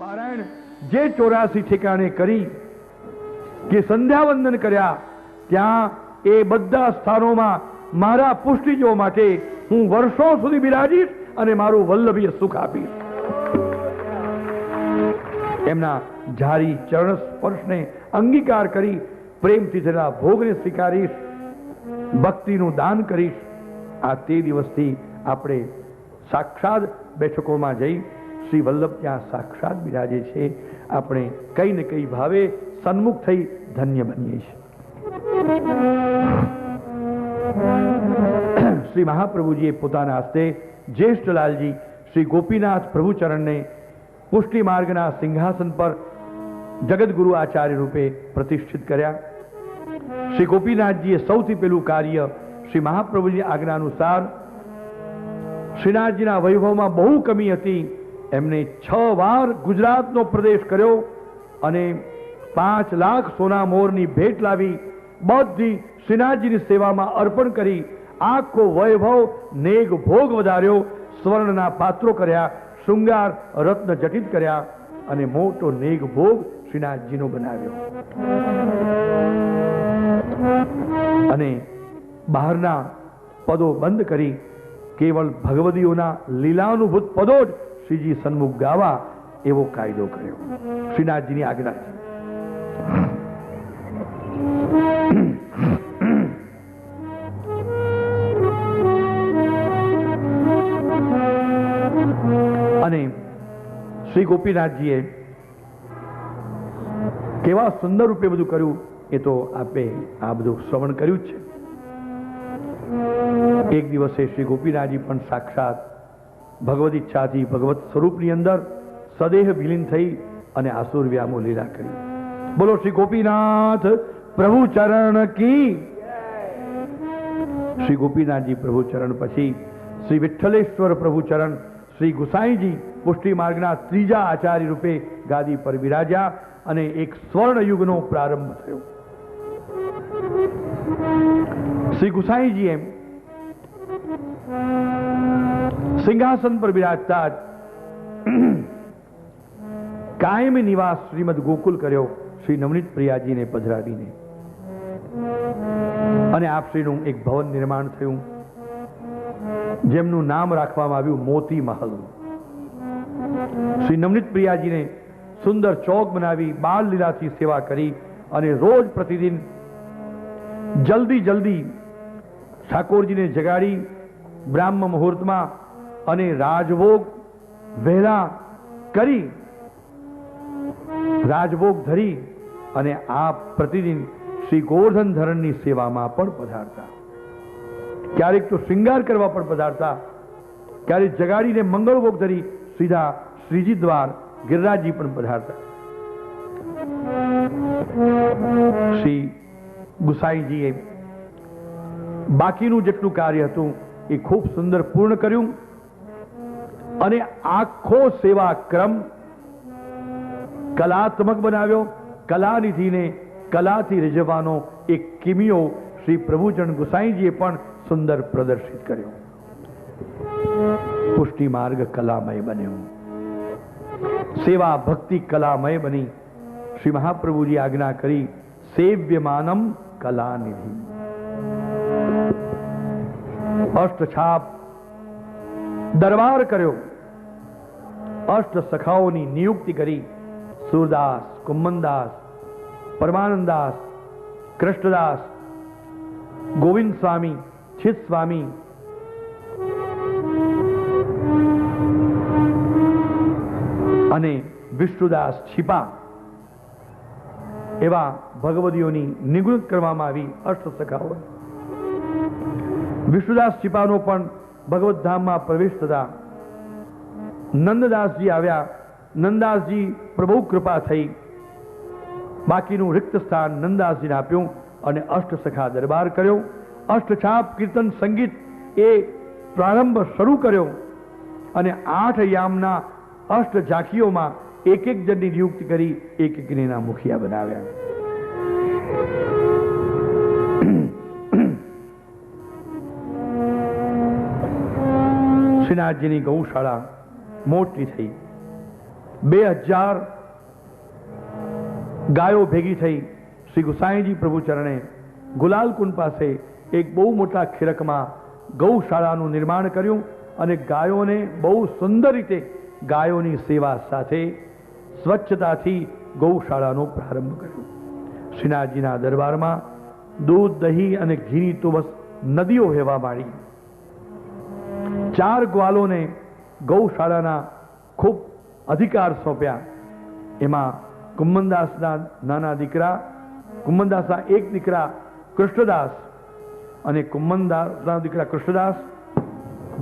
પારાયણ જે 84 ઠેકાણે કરી કે સંધ્યાવંદન કર્યા, ત્યાં એ બધા સ્થાનોમાં મારા પુષ્ટિજો માટે હું વર્ષો સુધી બિરાજીશ અને મારું વલ્લભીય સુખ આપીશ. એમના જારી ચરણ સ્પર્શને અંગીકાર કરી પ્રેમથી થયેલા ભોગને સ્વીકારીશ, ભક્તિનું દાન કરીશ. આ તે દિવસથી આપણે સાક્ષાત બેઠકોમાં જઈ શ્રી વલ્લભ ત્યાં સાક્ષાત બિરાજે છે. આપણે કઈ ને કઈ ભાવે સન્મુખ થઈ ધન્ય બનીએ છીએ. શ્રી મહાપ્રભુજીએ પોતાના હસ્તે જ્યેષ્ઠલાલજી શ્રી ગોપીનાથ પ્રભુચરણને પુષ્ટિ માર્ગના સિંહાસન પર જગતગુરુ આચાર્ય રૂપે પ્રતિષ્ઠિત કર્યા. શ્રી ગોપીનાથજીએ સૌથી પહેલું કાર્ય શ્રી મહાપ્રભુજી આજ્ઞા અનુસાર શ્રીનાથજીના વૈભવમાં બહુ કમી હતી. એમને 6 વાર ગુજરાતનો પ્રદેશ કર્યો અને 5 લાખ સોના મોરની ભેટ લાવી બધી શ્રીનાથજીની સેવામાં અર્પણ કરી આખો વૈભવ નેગ ભોગ વધાર્યો. સ્વર્ણના પાત્રો કર્યા, શૃંગાર રત્ન જટિત કર્યા અને મોટો નેગ ભોગ શ્રીનાથજીનો બનાવ્યો. અને બહારના પદો બંધ કરી કેવળ ભગવદીઓના લીલાનુભૂત પદો જ શ્રીજી સન્મુખ ગાવા એવો કાયદો કર્યો. શ્રીનાથજીની આજ્ઞા છે. અને શ્રી ગોપીનાથજીએ કેવા સુંદર રૂપે બધું કર્યું એ તો આપે આ બધું શ્રવણ કર્યું જ છે. એક દિવસે શ્રી ગોપીનાથજી પણ સાક્ષાત ભગવદ ઈચ્છાથી ભગવત સ્વરૂપની અંદર સદેહ વિલીન થઈ અને આસુર વ્યામો લીલા કરી. બોલો શ્રી ગોપીનાથ પ્રભુ ચરણ કી. શ્રી ગોપીનાથજી પ્રભુ ચરણ પછી શ્રી વિઠ્ઠલેશ્વર પ્રભુ ચરણ શ્રી ગુસાઈજી પુષ્ટિ માર્ગના ત્રીજા આચાર્ય રૂપે ગાદી પર બિરાજ્યા અને એક સ્વર્ણ યુગનો પ્રારંભ થયો. શ્રી ગુસાઈજીએ સિંહાસન પર બિરાજતા જ કાયમી નિવાસ શ્રીમદ ગોકુલ કર્યો શ્રી નવનીત પ્રિયાજીને પધરાવીને. અને આપશ્રીનું એક ભવન નિર્માણ થયું જેમનું નામ રાખવામાં આવ્યું મોતી મહલ. શ્રી નવનીત પ્રિયાજીને સુંદર ચોક બનાવી બાળ લીલાથી સેવા કરી અને રોજ પ્રતિદિન જલ્દી ઠાકોરજીને જગાડી બ્રાહ્મ મુહૂર્તમાં અને રાજભોગ વહેલા કરી રાજભોગ ધરી અને આ પ્રતિદિન શ્રી ગોવર્ધન ધરણની સેવામાં પણ પધારતા. ક્યારેક તો શૃંગાર કરવા પણ પધારતા, ક્યારેક જગાડીને મંગળભોગ ધરી સીધા શ્રીજી દ્વાર ગિરિરાજજી પણ પધારતા. શ્રી ગુસાઈજીએ બાકીનું જેટલું કાર્ય હતું એ ખૂબ સુંદર પૂર્ણ કર્યું અને આખો સેવા ક્રમ કલાત્મક બનાવ્યો. કલાનિધિને કલાથી રીઝવવાનો એક કિમિયો શ્રી પ્રભુચરણ ગુસાઈજીએ પણ સુંદર પ્રદર્શિત કર્યો. પુષ્ટિ માર્ગ કલામય બન્યો, સેવા ભક્તિ કલામય બની. શ્રી મહાપ્રભુજી આજ્ઞા કરી સેવ્યમાનમ કલાનિધિ. અષ્ટછાપ દરબાર કર્યો. અષ્ટ સખાઓની નિયુક્તિ કરી. સુરદાસ, કુમ્મનદાસ, પરમાનંદાસ, કૃષ્ણદાસ, ગોવિંદ સ્વામી, ચિત સ્વામી, અને વિષ્ણુદાસ છીપા એવા ભગવદીઓની નિવૃત્ત કરવામાં આવી. અષ્ટ સખાઓ. વિષ્ણુદાસ છીપાનો પણ ભગવત ધામમાં પ્રવેશ થતા નંદદાસજી આવ્યા. નંદદાસજી પ્રભુ કૃપા થઈ બાકીનું રિક્ત સ્થાન નંદદાસજીને આપ્યું અને અષ્ટ સખા દરબાર કર્યો. અષ્ટછાપ કીર્તન સંગીત એ પ્રારંભ શરૂ કર્યો અને 8 યામના અષ્ટ ઝાંખીઓમાં એક જણની નિયુક્તિ કરી, એક એના મુખિયા બનાવ્યા. શ્રીનાથજીની ગૌશાળા મોટી થઈ. 2000 ગાયો ભેગી થઈ શ્રી ગુસાઈજી પ્રભુ ચરણે ગુલાલ કુંડ પાસે એક બહુ મોટા ખીરકમાં ગૌશાળાનું નિર્માણ કર્યું અને ગાયોને બહુ સુંદર રીતે ગાયોની સેવા સાથે સ્વચ્છતાથી ગૌશાળાનો પ્રારંભ કર્યો. શ્રીનાથજીના દરબારમાં દૂધ, દહીં અને ઘીની તો બસ નદીઓ વહેવા માંડી. 4 ગ્વાલોને ગૌશાળાના ખૂબ અધિકાર સોંપ્યા. એમાં કુંમનદાસના નાના દીકરા, કુંમનદાસના એક દીકરા કૃષ્ણદાસ અને કુંમનદાસના દીકરા કૃષ્ણદાસ,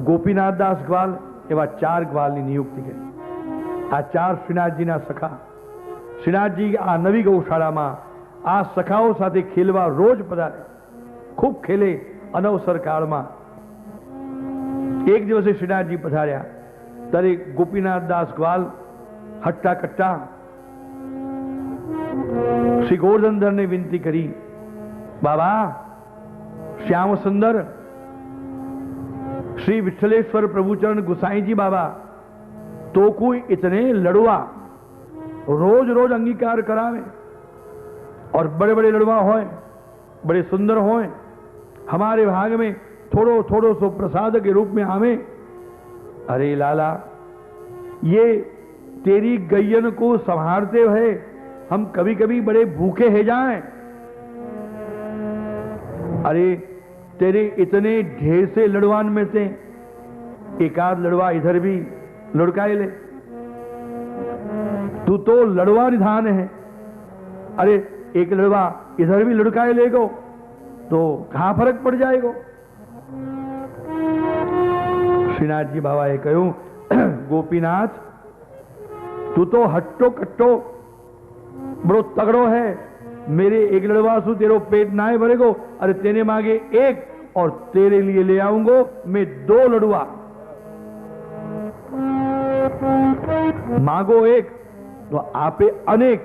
ગોપીનાથદાસ ગ્વાલ એવા 4 ગ્વાલની નિયુક્તિ કરી. આ 4 શ્રીનાથજીના સખા. શ્રીનાથજી આ નવી ગૌશાળામાં આ સખાઓ સાથે ખેલવા રોજ પધારે. ખૂબ ખેલે. અનવસર કાળમાં એક દિવસે શ્રીનાથજી પધાર્યા ત્યારે ગોપીનાથદાસ ગ્વાલ હટ્ટા કટ્ટા શ્રી ગોરધનધરને વિનંતી કરી, બાબા શ્યામ સુંદર श्री विठलेश्वर प्रभुचरण गुसाई जी बाबा तो कोई इतने लड़वा रोज रोज अंगीकार करावे और बड़े बड़े लड़वा होए, बड़े सुंदर होए, हमारे भाग में थोड़ो थोड़ो सो प्रसाद के रूप में आवे. अरे लाला, ये तेरी गैयन को संभालते हुए हम कभी कभी बड़े भूखे है जाएं. अरे तेरे इतने ढेर से लड़वान में से एकाध लड़वा इधर भी लुढ़काए ले. तू तो लड़वा निधान है. अरे एक लड़वा इधर भी लुढ़काए लेगो तो कहां फर्क पड़ जाएगा. श्रीनाथ जी बाबाए कहूं, गोपीनाथ तू तो हट्टो कट्टो बड़ो तगड़ो है. मेरे एक लड़वा सु तेरो पेट ना भरेगो. अरे तेने मांगे एक और तेरे लिए ले आऊंगो मैं 2 लड़वा. मांगो एक तो आपे अनेक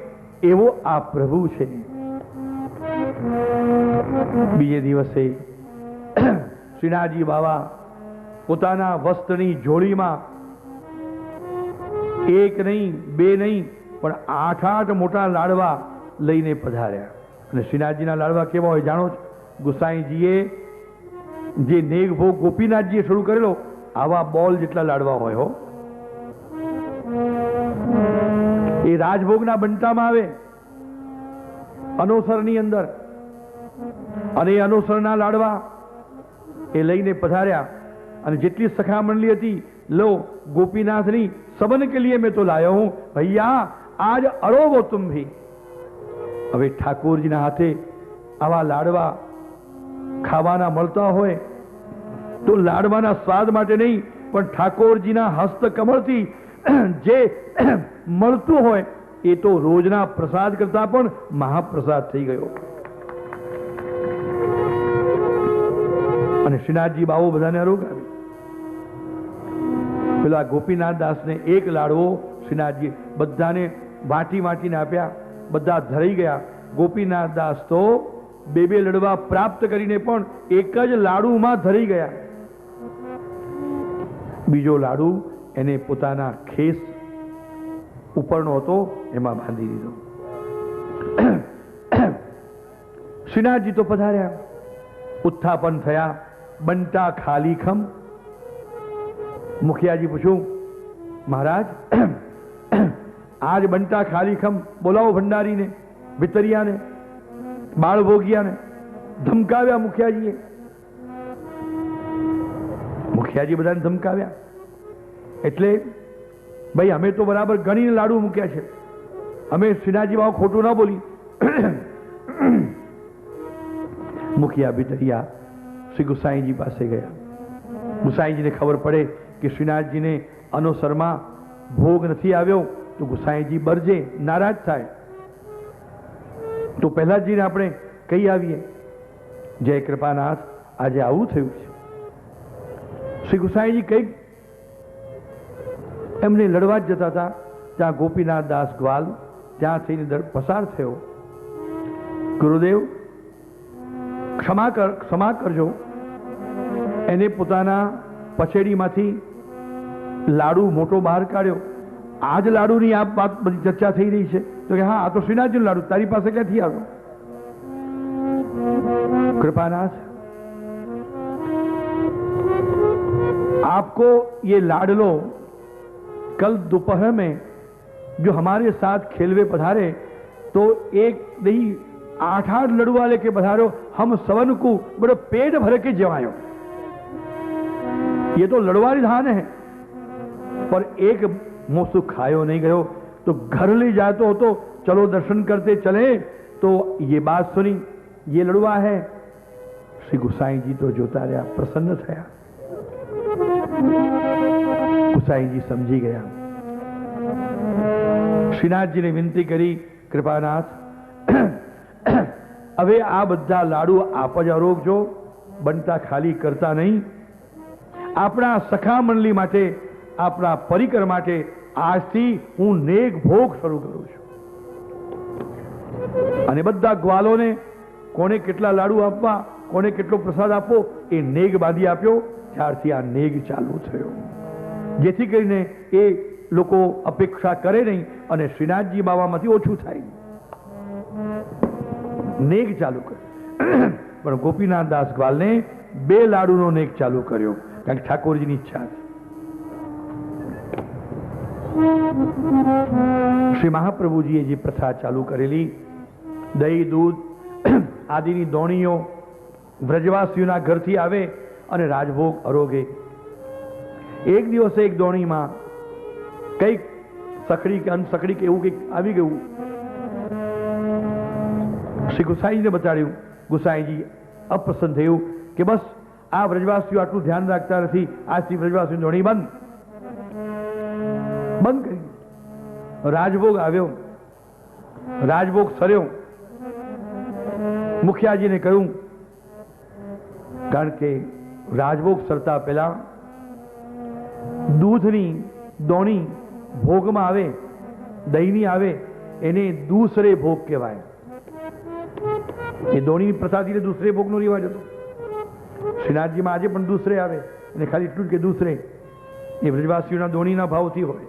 एवो आ प्रभु छे. बीजे दिवसे श्रीनाथजी बाबा પોતાના વસ્ત્રની જોડીમાં એક નહીં, 2 નહીં, પણ 8 મોટા લાડવા લઈને પધાર્યા. અને શ્રીનાથજીના લાડવા કેવા હોય જાણો છો? ગુસાઈજીએ જે નેગભોગ ગોપીનાથજીએ શરૂ કરેલો આવા બોલ જેટલા લાડવા હોય હો. એ રાજભોગના બંટામાં આવે અનોસરની અંદર, અને એ અનોસરના લાડવા એ લઈને પધાર્યા. અને જેટલી સખા મંડળી હતી, लो गोपीनाथनी सबन के लिए मैं तो लाया हूं भैया, आज अरोगो तुम भी. હવે ઠાકોરજીના હાથે આવા લાડવા ખાવાના મળતા હોય તો લાડવાના સ્વાદ માટે નહીં, પણ ઠાકોરજીના હસ્તકમળથી જે મળતું હોય એ તો રોજના પ્રસાદ કરતા પણ મહાપ્રસાદ થઈ ગયો. અને શ્રીનાથજી બાવો બધાને આરોગાવી. પેલા ગોપીનાથ દાસને એક લાડવો શ્રીનાથજી બધાને વાટી વાટીને આપ્યા. બધા ધરાઈ ગયા. ગોપીનાથ દાસ તો 2 લડવા પ્રાપ્ત કરીને પણ એક જ લાડુમાં ધરાઈ ગયા. બીજો લાડુ એને પોતાના ખેસ ઉપરનો હતો એમાં બાંધી દીધો. શ્રીનાથજી તો પધાર્યા, ઉત્થાપન થયા. બંટા ખાલી ખમ. મુખિયાજી પૂછ્યું, મહારાજ आज बंटा खाली खम बोलाओ भंडारी ने, वितरिया ने, बाळभोगिया ने. धमकाव्या मुखियाजीए. मुखियाजी बधाने धमकाव्या એટલે ભાઈ અમે તો બરાબર ગણીને લાડુ મૂક્યા છે, અમે શ્રીનાથજી બાબા ખોટું ના બોલી. મુખિયા વિતરિયા શ્રી ગુસાઈજી પાસે ગયા. ગુસાઈજીને ખબર પડે કે શ્રીનાથજીને અનુસરમાં ભોગ નથી આવ્યો તો ગુસાઈજી બરજે, નારાજ થાય. તો પહેલા જઈને આપણે કહી આવીએ, જય કૃપાનાથ આજે આવું થયું છે. શ્રી ગુસાઈજી કંઈક એમને લડવા જ જતા હતા, ત્યાં ગોપીનાથ દાસ ગ્વાલ ત્યાં થઈને પસાર થયો. ગુરુદેવ ક્ષમા કરજો. એને પોતાના પછેડીમાંથી લાડુ મોટો બહાર કાઢ્યો આ જ લાડુની આ વાત બધી ચર્ચા થઈ રહી છે? તો કે હા, આ તો શ્રીનાથજીનો લાડુ, તારી પાસે ક્યાંથી આવ્યો? कृपानाथ, आपको ये लाडलो कल दोपहर में जो हमारे साथ खेलवे पधारे तो एक नहीं 8-8 लड़ुआ लेके पधारो, हम सवन को बड़ो पेट भर के जवायो। ये तो लड़वारी धान है, पर एक मोसू खायो नहीं गयो तो घर ले जातो हो तो चलो दर्शन करते चले। तो ये बात सुनी, ये लड़वा है। श्री गुसाई जी तो जोता रहा, प्रसन्न थया। गुसाई जी समझी गया। श्रीनाथ जी ने विनती करी, कृपानाथ હવે આ બધા લાડુ આપ જ આરોગજો, બનતા ખાલી કરતા નહીં। આપણા સખા મંડળી માટે, આપણા પરિકર માટે આજથી હું નેક ભોગ શરૂ કરું છું। અને બધા ગ્વાલોને કોને કેટલા લાડુ આપવા, કોને કેટલો પ્રસાદ આપવો, એ નેગ બાંધી આપ્યો। ત્યારથી આ નેગ ચાલુ થયો, જેથી કરીને એ લોકો અપેક્ષા કરે નહીં અને શ્રીનાથજી બાબામાંથી ઓછું થાય। नेग चालू कर पर गोपीनाथ दास ग्वाल ने 2 लाडू नेग चालू कर्यो, कारण ठाकुर जी की इच्छा थी। श्री महाप्रभु जी जी प्रथा चालू करेली, दही दूध आदि दोणीओ व्रजवासीओना घरथी आवे अने राजभोग अरोगे। एक दिवस एक दोणी में कई सकड़ी के अनसकड़ी के एवं कई आवी गयुं। श्री गुसाई ने बताड्યું। गुसाई जी अप्रसन्न थयुं कि बस आ व्रजवासीओ आटલું ध्यान राखता નથી, આજથી व्रजवासीओ ધોણી બંધ કરી। राजभोग આવ્યો, राजभोग सर्यो। मुखियाजी ने કહ્યું, कारण के राजभोग सरता पहला दूधनी दोणी भोगमां आवे, दहीनी आवे, एने दूसरे भोग कहेवाय। ये दोणी प्रसादी ने दूसरे भोग नो रिवाज हतो। श्रीनाथ जी में आज पण दूसरे आवे ने खाली इटलुं के दूसरे ये ब्रजवासीओना दोणीना भावथी होय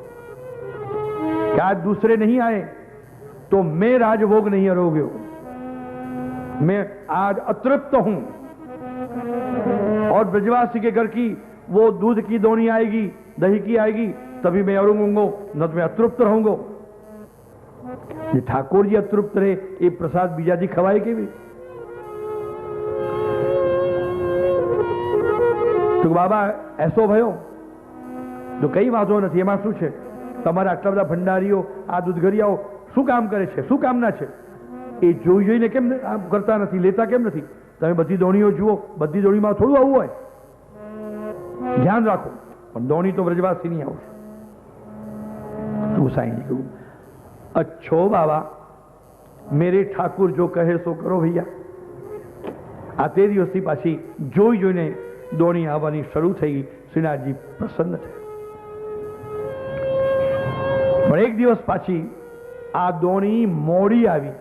कि आज दूसरे नहीं आए तो मैं राजभोग नहीं अरोग्यो, मैं आज अतृप्त हूं। और ब्रजवासी के घर की वो दूध की दोणी आएगी, दही की आएगी, तभी मैं अरोगूंगा, न तो मैं अतृप्त रहूंगा। ठाकुर जी अतृप्त रहे, ये प्रसाद बीजा जी खवाय केवी? तो बाबा ऐसो भयो तो कई वांधो नहीं, एमां शुं छे? तमारा आटला बधा भंडारीओ आ दूधगरियाओ शुं काम करे छे, शुं कामना छे? ए जोई जोईने केम करता नहीं, लेता केम नहीं? तमे बधी दोणीओ जुओ, बधी दोणीमां थोडुं आवुं होय। ध्यान राखो, पण दोणी तो व्रजवासीनी आवशे। गुसाईजी कहूं, अच्छो बाबा, मेरे ठाकुर जो कहे सो करो भैया। आ ते दिवसथी पाછી જોઈ જોઈને દોણી આવવાની શરૂ થઈ। શ્રીનાથજી પ્રસન્ન થયા। પણ એક દિવસ પાછી આ દોણી મોડી આવી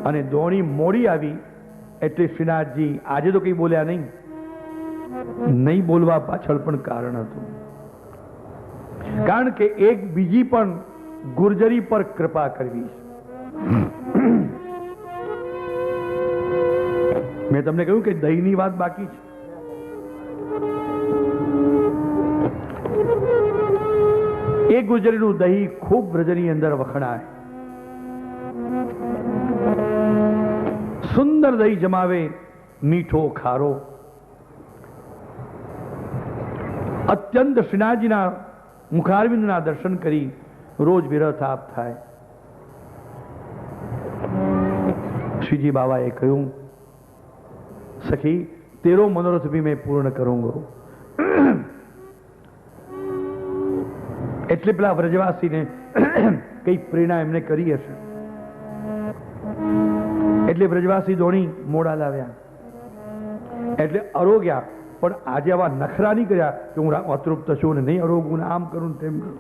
અને દોણી મોડી આવી એટલે શ્રીનાથજી આજે તો કઈ બોલ્યા નહીં, નહીં બોલવા પાછળ પણ કારણ હતું। कारण के एक बीजी पण गुर्जरी पर कृपा करवी। मैं तमने कहूं कि दही नी बात बाकी है। एक गुर्जरी नु दही खूब ब्रजनी अंदर वखणाय। सुंदर दही जमावे, मीठो खारो, अत्यंत श्रीनाथजी ना मुखारविंदना दर्शन करी रोज विरह आप थाय। श्रीजी बाबाए कहूं, सखी तेरो मनोरथ भी मैं पूर्ण करूंगा। एटले पेला व्रजवासी ने कई प्रेरणा एमने करी हशे एटले व्रजवासी दोणी मोड़ा लाव्या एटले अरोग्या। पण आज आवा नखरा नहीं कर्या कि हूँ अतृप्त छूं ने नहीं अरोगू ने आम करूं तेम करूं।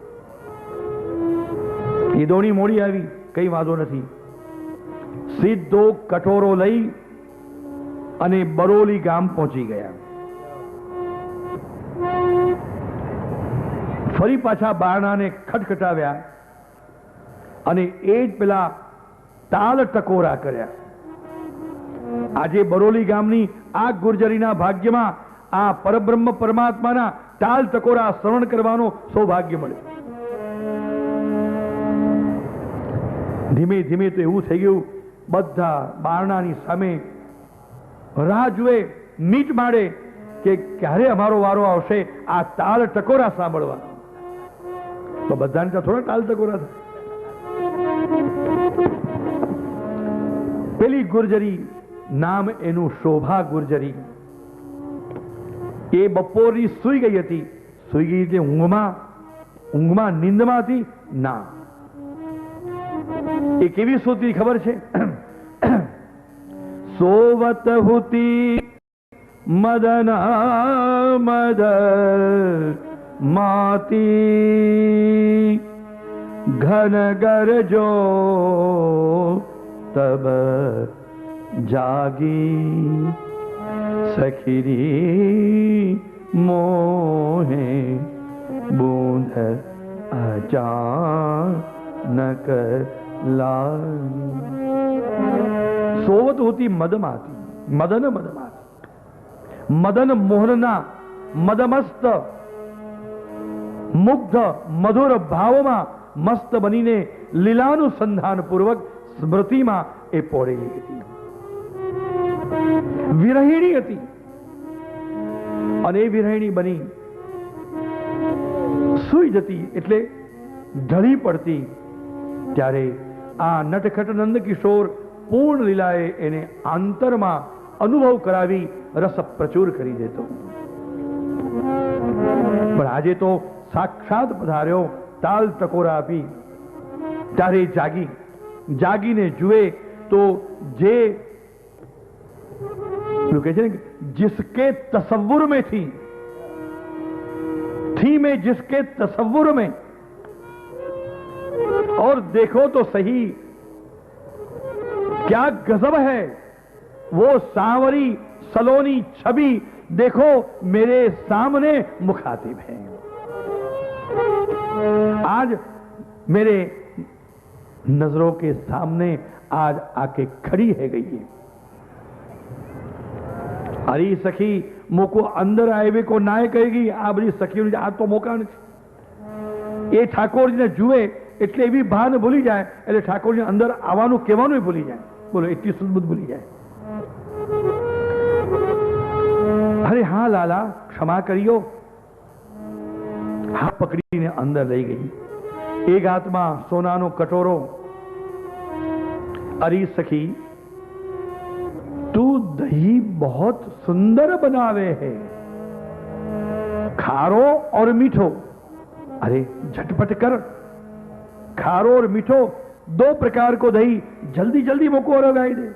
ये दोणी मोड़ी आवी, कई वांधो नहीं। सीधो कटोरो लई अने बरोली गाम पहुंची गया। ફરી પાછા બારણાને ખટખટાવ્યા અને એ જ પેલા તાલ ટકોરા કર્યા. આજે બરોલી ગામની આ ગુર્જરીના ભાગ્યમાં આ પરબ્રહ્મ પરમાત્માના તાલ ટકોરા શ્રવણ કરવાનો સૌભાગ્ય મળે. ધીમે ધીમે તો એવું થઈ ગયું, બધા બારણાની સામે રાહ જુએ, મીટ માડે કે ક્યારે અમારો વારો આવશે આ તાલ ટકોરા સાંભળવા. તો બધાને ત્યાં થોડા તાલ ટકોરા થાય. પેલી ગુર્જરી, નામ એનું શોભા ગુર્જરી, એ બપોરની સૂઈ ગઈ હતી. સૂઈ ગઈ એટલે ઊંઘમાં નીંદમાં હતી? ના. એ કેવી સૂતી ખબર છે? સોવત હુતી મદન મદ માતી ઘન ગરજો તબ જાગી સખીરી મોહે બૂંદ અચાનક સોવત હોતી મદમાતી, મદન મદમાતી, મદન મોહનના મદમસ્ત મુગ્ધ મધુર ભાવમાં મસ્ત બનીને લીલાનુસંધાન પૂર્વક સ્મૃતિમાં એ પોળેલી હતી. વિરહિણી હતી અને એ વિરહિણી બની સૂઈ જતી એટલે ઢળી પડતી. ત્યારે આ નટખટ નંદ કિશોર પૂર્ણ લીલાએ એને આંતરમાં અનુભવ કરાવી રસ પ્રચુર કરી દેતો. પણ આજે તો સાક્ષાત પધાર્યો, તાલ ટકોરા આપી. ત્યારે જાગીને જુએ તો જે કહે છે ને, जिसके तसव्वुर में थी मैं जिसके तसव्वुर में, और देखो तो सही क्या गजब है वो सांवरी सलोनी छवि, देखो मेरे सामने मुखातिब है. आज मेरे नजरों के सामने आज आके खड़ी है गई है. अरे सखी मोको अंदर आए को नाय कहेगी. आ बड़ी सखी आ तो मोका नहीं. એ ઠાકોરજીને જુએ એટલે એવી ભાન ભૂલી જાય, એટલે ઠાકોરજી અંદર આવવાનું કહેવાનું ભૂલી જાય. બોલો, એટલી સુદબુદ્ધ ભૂલી જાય. અરે હા લાલા, ક્ષમા કરીયો. હા પકડીને અંદર લઈ ગઈ. એક હાથમાં સોનાનો કટોરો. અરે સખી तू दही बहुत सुंदर बनावे है, खारो और मीठो. अरे झटपट कर, खारो और मीठो दो प्रकार को दही जल्दी जल्दी मोको लगाई दे.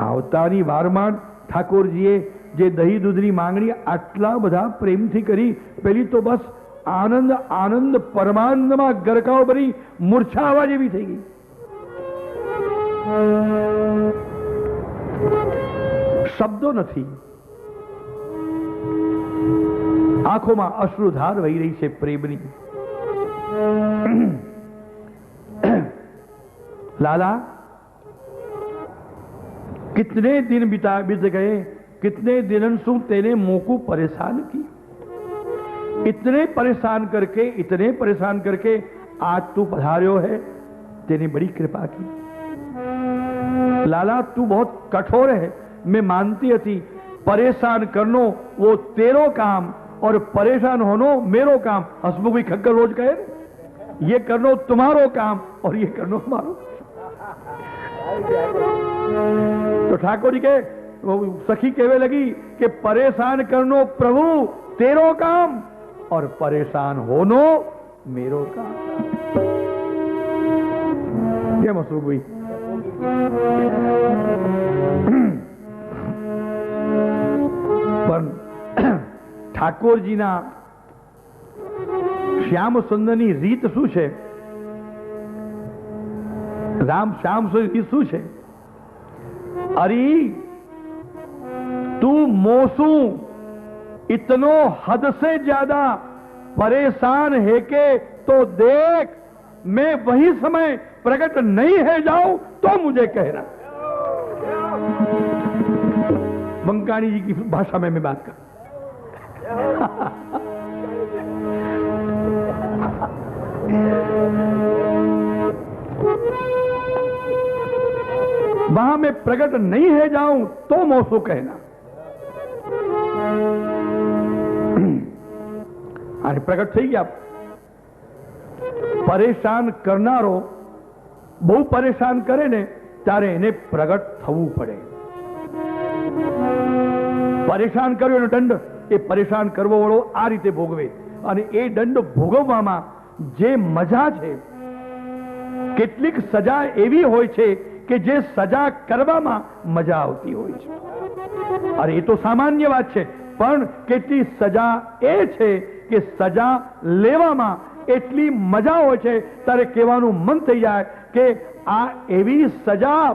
आवतानी वारमार ठाकोरजीए जे दही दूधनी मांगणी आटला बधा प्रेमथी करी. पेली तो बस आनंद आनंद परमानंदमां गरकाव भरी मूर्छा आवा जेवी થઈ ગઈ. શબ્દો નથી, આંખોમાં અશ્રુધાર વહી રહી છે પ્રેમની. लाला कितने दिन बीत गए, कितने दिनों से तेने मोको परेशान की. इतने परेशान करके आज तू पधार्यो है, तेने बड़ी कृपा की. लाला तू बहुत कठोर है, मैं मानती थी. परेशान करनो वो तेरो काम और परेशान होनो मेरो काम. हसमुख भी खक्कर रोज कहे, ये करनो तुम्हारो काम और ये करनो हमारो. तो ठाकुर जी के सखी कहने लगी कि परेशान करनो प्रभु तेरो काम और परेशान होनो मेरो काम. क्या हसमुख भाई? પણ ઠાકોરજીના શ્યામ સુંદરની રીત શું છે? રામ શ્યામ સુંદર રીત શું છે? अरे तू मोसू इतनो हद से ज्यादा परेशान है के तो देख, मैं वही समय प्रकट नहीं है जाऊं तो मुझे कहना। बंकानी जी की भाषा में मैं बात कर। वहां मैं प्रकट नहीं है जाऊं तो मोसो कहना। अरे प्रकट થઈ ગયા, પરેશાન કરનારો બહુ પરેશાન કરે ને ત્યારે એને પ્રગટ થવું પડે। પરેશાન કર્યો એનો દંડ એ પરેશાન કરવો વાળો આ રીતે ભોગવે, અને એ દંડ ભોગવવામાં જે મજા છે, કેટલીક સજા એવી હોય છે કે જે સજા કરવામાં મજા આવતી હોય છે। અરે એ તો સામાન્ય વાત છે, પણ કેટલી સજા એ છે કે સજા લેવામાં એટલી મજા હોય છે ત્યારે કહેવાનું મન થઈ જાય કે આ એવી સજા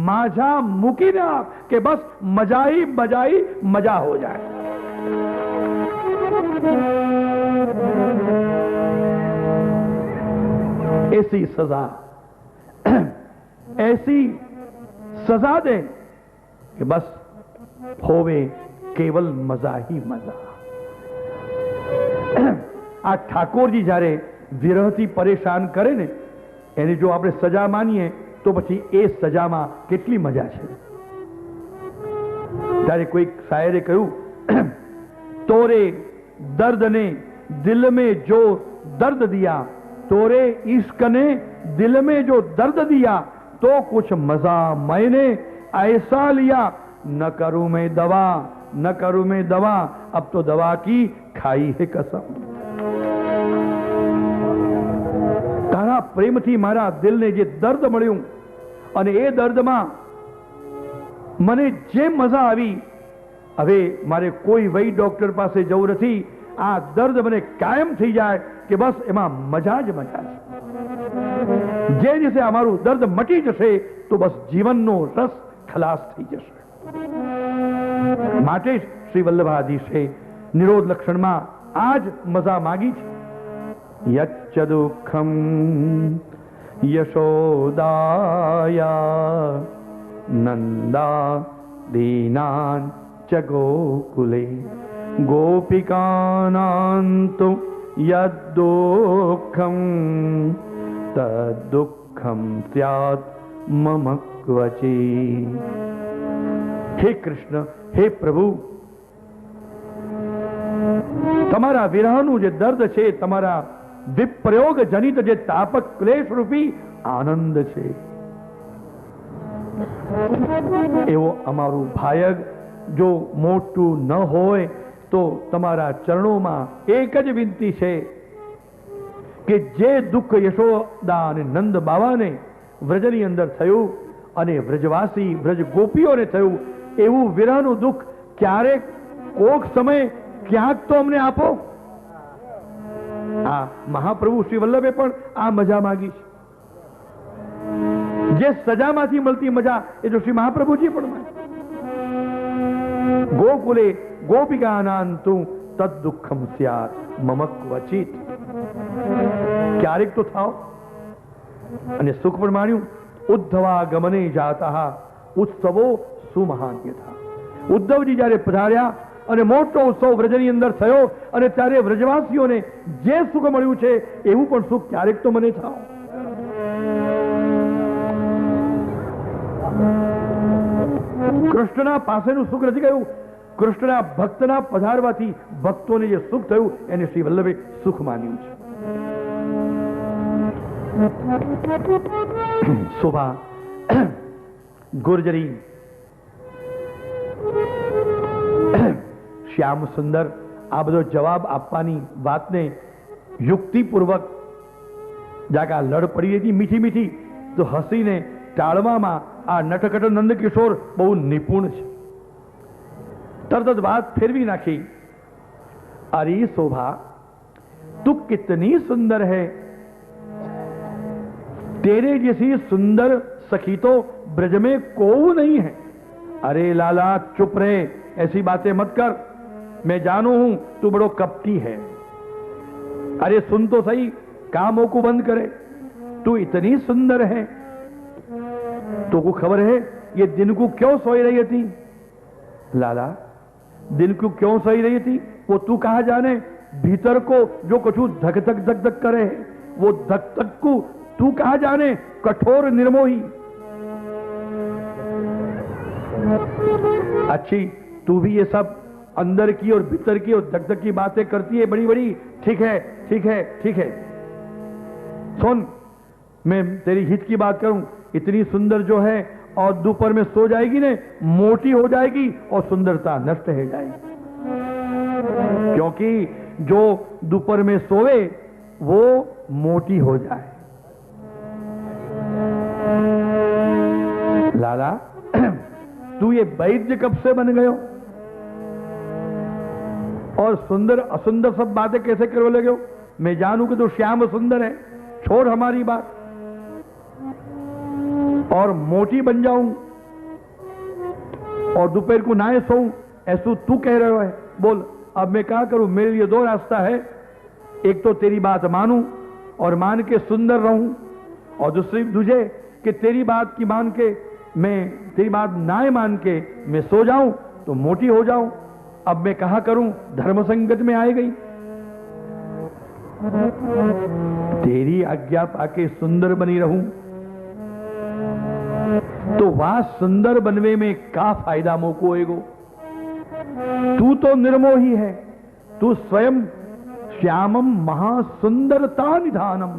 माझा મૂકીને આપ કે બસ મજાઈ બજાઈ મજા હો જાય। ऐसी सजा, ऐसी सजा दे कि बस होवे केवल मजा ही मजा। આ ઠાકોરજી જ્યારે વિરહથી પરેશાન કરે ને એની જો આપણે સજા માનીએ તો પછી એ સજામાં કેટલી મજા છે। ત્યારે કોઈક શાયરે કહ્યું, તોરે દર્દ ને દિલ में जो दर्द दिया, तोरे इश्क ने दिल में जो दर्द दिया, तो कुछ मजा मैंने ऐसा लिया, न करूं मैं दवा न करूं मैं दवा, अब तो दवा की खाई है कसम। तारा प्रेमथी मारा दिलने जे दर्द मळ्યું અને એ દર્દમાં મને જે મજા આવી, હવે મારે કોઈ વૈદ ડોક્ટર પાસે જવું નથી। આ દર્દ મને કાયમ થઈ જાય કે બસ એમાં મજા જ મજા છે। જે દિવસે અમારું દર્દ મટી જશે તો બસ જીવનનો રસ ખલાસ થઈ જશે। માટે જ શ્રી વલ્લભાધીશે નિરોધ લક્ષણમાં આ જ મજા માગી છે। यच्च दुःखं यशोदाया नंदा दीनां च गोकुले, गोपिकानां यद्दुःखं तद्दुःखं स्यात् मम क्वचित्। हे कृष्ण, हे प्रभु, તમારા વિરહનું જે દર્દ છે, તમારા વિપ્રયોગ જનિત જે તાપક ક્લેશ રૂપી આનંદ છે, એવો અમારું ભાયગ જો મોટું ન હોય તો તમારા ચરણોમાં એક જ વિનંતી છે કે જે દુઃખ યશોદા અને નંદ બાવાને વ્રજની અંદર થયું અને વ્રજવાસી વ્રજ ગોપીઓને થયું, એવું વિરહનું દુઃખ ક્યારેક કોક સમય ક્યાંક તો અમને આપો। આ મહાપ્રભુ શ્રી વલ્લભે પણ આ મજા માગી છે। જે સજામાંથી મળતી મજા એ જો શ્રી મહાપ્રભુજી પણ માગે। ગોકુલે ગોપિકાનાંતુ તદ દુઃખમ સ્યાત મમ ક્વચિત। ક્યારેક તો થાવ। અને સુખ પણ માણ્યું। ઉદ્ધવા ગમને જાતા ઉત્સવો સુમહાન્યથા। ઉદ્ધવજી જ્યારે પધાર્યા અને મોટો ઉત્સવ વ્રજની અંદર થયો અને ત્યારે વ્રજવાસીઓને જે સુખ મળ્યું છે એવું પણ સુખ ક્યારેક તો મને થાવ। કૃષ્ણના પાસેનું સુખ નથી કહ્યું, કૃષ્ણના ભક્તના પધારવાથી ભક્તોને જે સુખ થયું એને શ્રી વલ્લભે સુખ માન્યું છે। શોભા ગુર્જરી શ્યામ સુંદર આ બધો જવાબ આપવાની વાતને યુક્તિપૂર્વક જાગા લડ પડી હતી મીઠી મીઠી, તો હસીને ટાળવામાં આ નટખટ નંદકિશોર બહુ નિપુણ છે। તરત જ વાત ફેરવી નાખી। અરે શોભા, તું કિતની સુંદર है, तेरे जैसी सुंदर सखी तो ब्रज में कोई नहीं है। अरे लाला चुप रहे, ऐसी बातें मत कर, मैं जानू हूं तू बड़ो कपटी है। अरे सुन तो सही, कामों को बंद करे, तू इतनी सुंदर है, तो को खबर है ये दिन को क्यों सोई रही थी? लाला, दिन को क्यों सोई रही थी वो तू कहा जाने। भीतर को जो कछु धक धक धक धक करे, वो धक धक को तू कहा जाने। कठोर निर्मोही। अच्छी, तू भी ये सब अंदर की और भीतर की और धक धक की बातें करती है बड़ी बड़ी। ठीक है, ठीक है, ठीक है। सुन, मैं तेरी हित की बात करूं, इतनी सुंदर जो है और दोपहर में सो जाएगी ने, मोटी हो जाएगी और सुंदरता नष्ट हो जाएगी। क्योंकि जो दोपहर में सोवे वो मोटी हो जाए। लाला, तू ये वैद्य कब से बन गयो और सुंदर असुंदर सब बातें कैसे करने लगे हो? मैं जानू कि तू श्याम सुंदर है, छोड़ हमारी बात और मोटी बन जाऊं और दोपहर को नाए सोऊं, ऐसा तू कह रहे हो है। बोल, अब मैं क्या करूं? मेरे लिए दो रास्ता है, एक तो तेरी बात मानूं और मान के सुंदर रहूं, और दूसरी तुझे कि तेरी बात की मान के मैं तेरी बात ना मान के मैं सो जाऊं तो मोटी हो जाऊं। अब मैं कहा करूं? धर्म संगत में आ गई। तेरी आज्ञा पाके सुंदर बनी रहूं तो वह सुंदर बनवे में क्या फायदा मोको होएगो? तू तो निर्मोही है, तू स्वयं श्यामम महासुंदरता निधानम।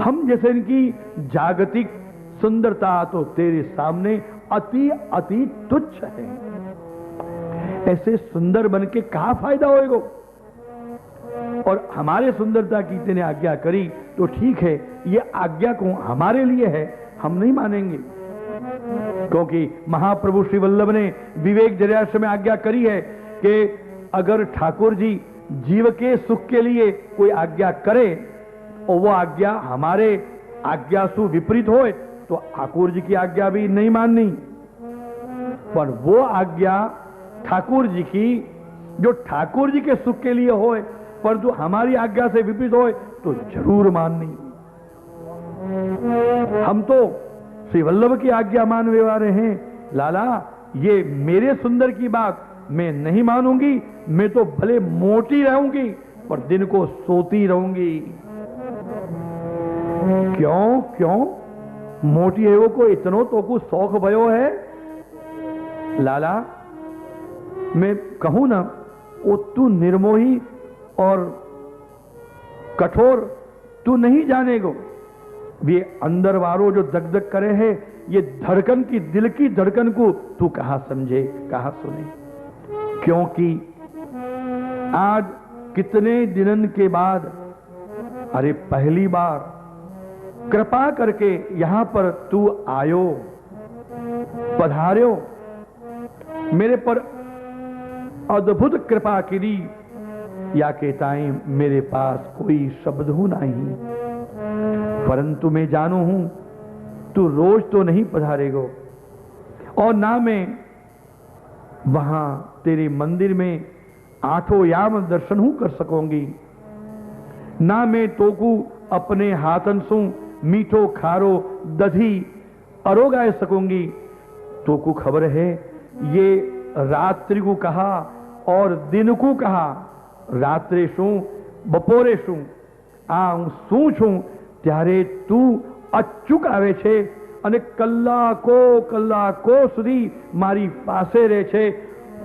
हम जैसे इनकी जागतिक सुंदरता तो तेरे सामने अति अति तुच्छ है। ऐसे सुंदर बन के क्या फायदा होएगो? और हमारे सुंदरता की तेने आज्ञा करी तो ठीक है, ये आज्ञा को हमारे लिए है, हम नहीं मानेंगे। क्योंकि महाप्रभु श्री वल्लभ ने विवेक जरियाश्रम में आज्ञा करी है कि अगर ठाकुर जी जीव के सुख के लिए कोई आज्ञा करे और वो आज्ञा हमारे आज्ञा से विपरीत हो तो ठाकुर जी की आज्ञा भी नहीं माननी। पर वो आज्ञा ठाकुर जी की जो ठाकुर जी के सुख के लिए हो, पर जो हमारी आज्ञा से विपरीत हो तो जरूर माननी। हम तो श्री वल्लभ की आज्ञा मानने वाले हैं। लाला, ये मेरे सुंदर की बात मैं नहीं मानूंगी। मैं तो भले मोटी रहूंगी पर दिन को सोती रहूंगी। क्यों क्यों मोटी है वो को इतनो तो कुछ शौक भयो है? लाला, मैं कहूं ना, वो तू निर्मोही और कठोर तू नहीं जानेगो। ये अंदर वारो जो दग दग करे है, ये धड़कन की, दिल की धड़कन को तू कहां समझे, कहां सुने? क्योंकि आज कितने दिनन के बाद, अरे पहली बार कृपा करके यहां पर तू आयो, पधार्यो, मेरे पर अद्भुत कृपा करी। या कहताएं मेरे पास कोई शब्द हूं नहीं, परंतु मैं जानू हूं तू रोज तो नहीं पधारेगो और ना मैं वहां तेरे मंदिर में आठों याम दर्शन हूं कर सकूंगी, ना मैं तोकू अपने हाथन सु मीठो खारो दधी अरोगाए सकूंगी। तोकू खबर है ये रात्रि को कहा और दिन को कहा, रात्रे शू बपोरे शू आ શું છું ત્યારે તું અચૂક આવે છે અને કલાકો કલાકો સુધી મારી પાસે રહે છે।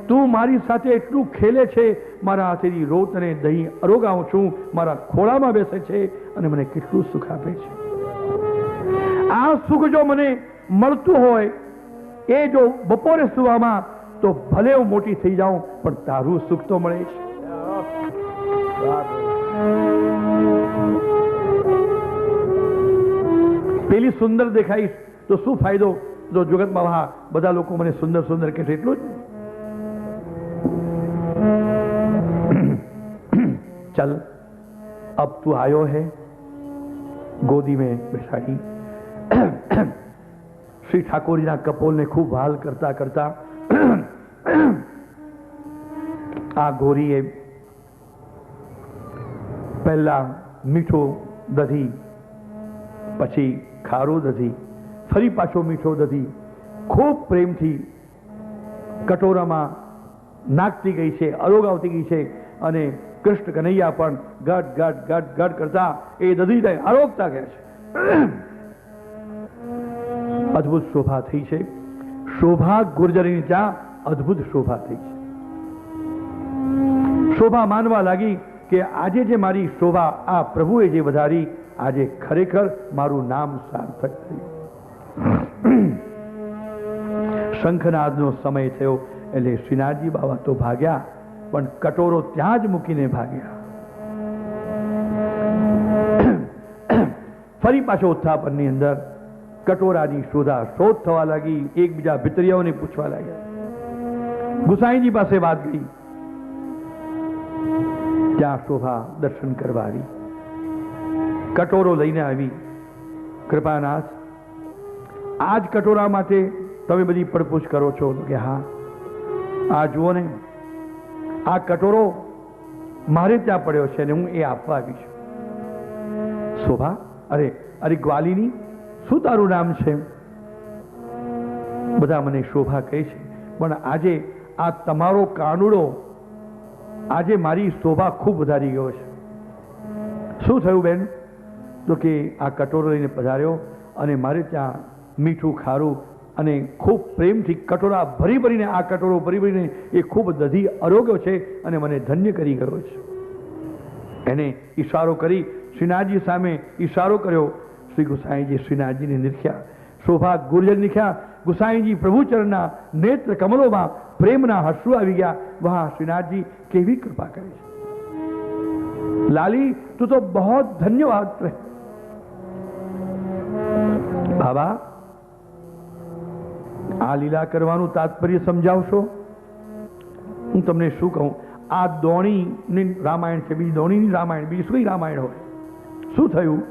તું મારી સાથે એટલું ખેલે છે, મારા હાથેથી રોટ અને દહીં અરોગાઉં છું, મારા ખોળામાં બેસે છે અને મને કેટલું સુખ આપે છે। આ સુખ જો મને મળતું હોય એ જો બપોરે સુવામાં તો ભલે હું મોટી થઈ જાઉં પણ તારું સુખ તો મળે છે। પેલી સુંદર દેખાઈશ તો શું ફાયદો? જો જગતમાં બધા લોકો મને સુંદર સુંદર કહે એટલું જ। चल, अब तू आयो है, गोदी में बैठाई। श्री ठाकुर जी ना कपोल ने खूब वाल करता करता आ गोरी है પહેલા મીઠું દધી, પછી ખારું દધી, ફરી પાછો મીઠો દધી ખૂબ પ્રેમથી કટોરામાં નાખતી ગઈ છે, અરોગાવતી ગઈ છે. અને કૃષ્ણ કનૈયા પણ ગટ ગટ ગટ ગટ કરતા એ દધી આરોગતા ગયા છે. અદ્ભુત શોભા થઈ છે. શોભા ગુર્જરીની ત્યાં અદ્ભુત શોભા થઈ છે. શોભા માનવા લાગી કે આજે જે મારી શોભા આ પ્રભુએ જે વધારી, આજે ખરેખર મારું નામ સાર્થક થયું. શંખનાદનો સમય થયો એટલે શ્રીનાથજી બાબા તો ભાગ્યા, પણ કટોરો ત્યાં જ મૂકીને ભાગ્યા. ફરી પાછો ઉત્થાપનની અંદર કટોરાની શોધ થવા લાગી. એકબીજા ભીતરિયાઓને પૂછવા લાગ્યા. ગુસાઈજી પાસે વાત ગઈ. ત્યાં શોભા દર્શન કરવા આવી, કટોરો લઈને આવી. કૃપાનાથ, આ જ કટોરા માટે તમે બધી પડપૂછ કરો છો? કે હા, આ જુઓ ને, આ કટોરો મારે ત્યાં પડ્યો છે અને હું એ આપવા આવી છું. શોભા, અરે અરે ગ્વાલિની, શું તારું નામ છે? બધા મને શોભા કહે છે, પણ આજે આ તમારો કાનુડો આજે મારી શોભા ખૂબ વધારી ગયો છે. શું થયું બેન? તો કે આ કટોરો લઈને પધાર્યો અને મારે ત્યાં મીઠું ખારું અને ખૂબ પ્રેમથી કટોરા ભરી ભરીને, આ કટોરો ભરી ભરીને એ ખૂબ દધી અરોગ્યો છે અને મને ધન્ય કરી ગયો છે. એને ઈશારો કરી શ્રીનાથજી સામે ઈશારો કર્યો. શ્રી ગુસાઈજી શ્રીનાથજીને નિરખ્યા. શોભા ગુર્જર નિખ્યા. ગુસાઈજી પ્રભુચરણના નેત્ર કમલોમાં પ્રેમના હસુ આવી ગયા. વાહ શ્રીનાથજી, કેવી કૃપા કરી છે! લાલી, તું તો બહુ ધન્યવાદ રહે. બાબા, આ લીલા કરવાનું તાત્પર્ય સમજાવશો? હું તમને શું કહું, આ દોણીની રામાયણ છે, બીજી દોણીની રામાયણ, બીજી શું રામાયણ હોય? શું થયું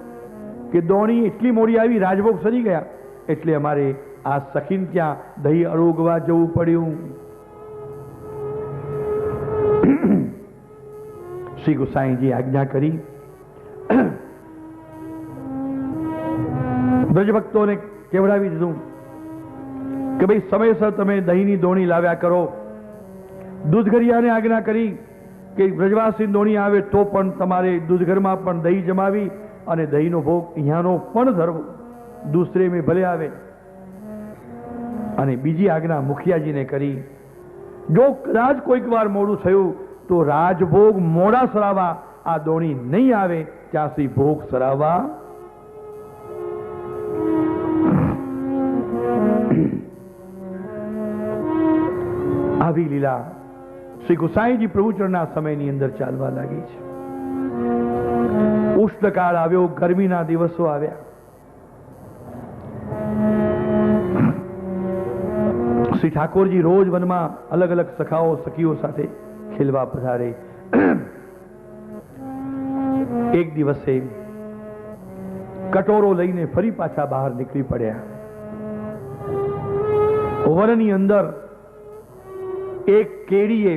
કે દોણી એટલી મોડી આવી, રાજભોગ સરી ગયા, એટલે અમારે આ સખીન ત્યાં દહીં અરોગવા જવું પડ્યું. શ્રી ગુસાઈજી આજ્ઞા કરી. બ્રજભક્તોને કેવડાવી દીધું કે ભાઈ સમયસર તમે દહીંની દોણી લાવ્યા કરો. દૂધઘરિયાને આજ્ઞા કરી કે બ્રજવાસી દોણી આવે તો પણ તમારે દૂધઘરમાં પણ દહીં જમાવી અને દહીંનો ભોગ અહીંયાનો પણ ધરવો, દૂસરે મેં ભલે આવે. અને બીજી આજ્ઞા મુખિયાજીને કરી, જો કદાચ કોઈક વાર મોડું થયું તો રાજભોગ મોડા સરાવવા, આ દોણી નહીં આવે ત્યાં સુધી ભોગ સરાવવા. આવી લીલા શ્રી ગુસાઈજી પ્રભુચરણના સમયની અંદર ચાલવા લાગી છે. ઉષ્ણકાળ આવ્યો, ગરમીના દિવસો આવ્યા. શ્રી ઠાકોરજી રોજ વનમાં અલગ અલગ સખાઓ સખીઓ સાથે ખેલવા પધારે. એક દિવસે કટોરો લઈને ફરી પાછા બહાર નીકળી પડ્યા. વનની અંદર એક કેડીએ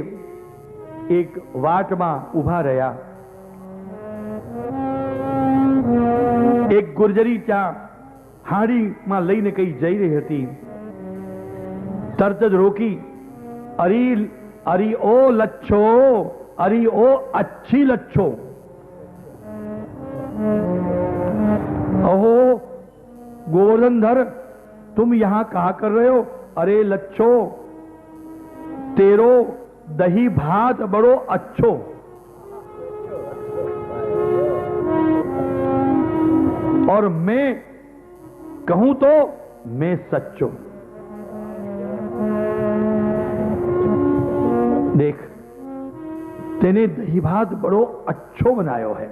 એક વાટમાં ઉભા રહ્યા. એક ગુર્જરી ત્યાં હાડીમાં લઈને કઈ જઈ રહી હતી. તરત જ રોકી, અરી અરી ઓ લચ્છો, અરી ઓ अच्छी लच्छो, अहो गोवर्धनधर, तुम यहां कहा कर रहे हो? अरे लच्छो, तेरो दही भात बड़ो अच्छो. और मैं कहूं तो मैं सच्चो. देख, तेने दही भात बड़ो अच्छो बनायो है.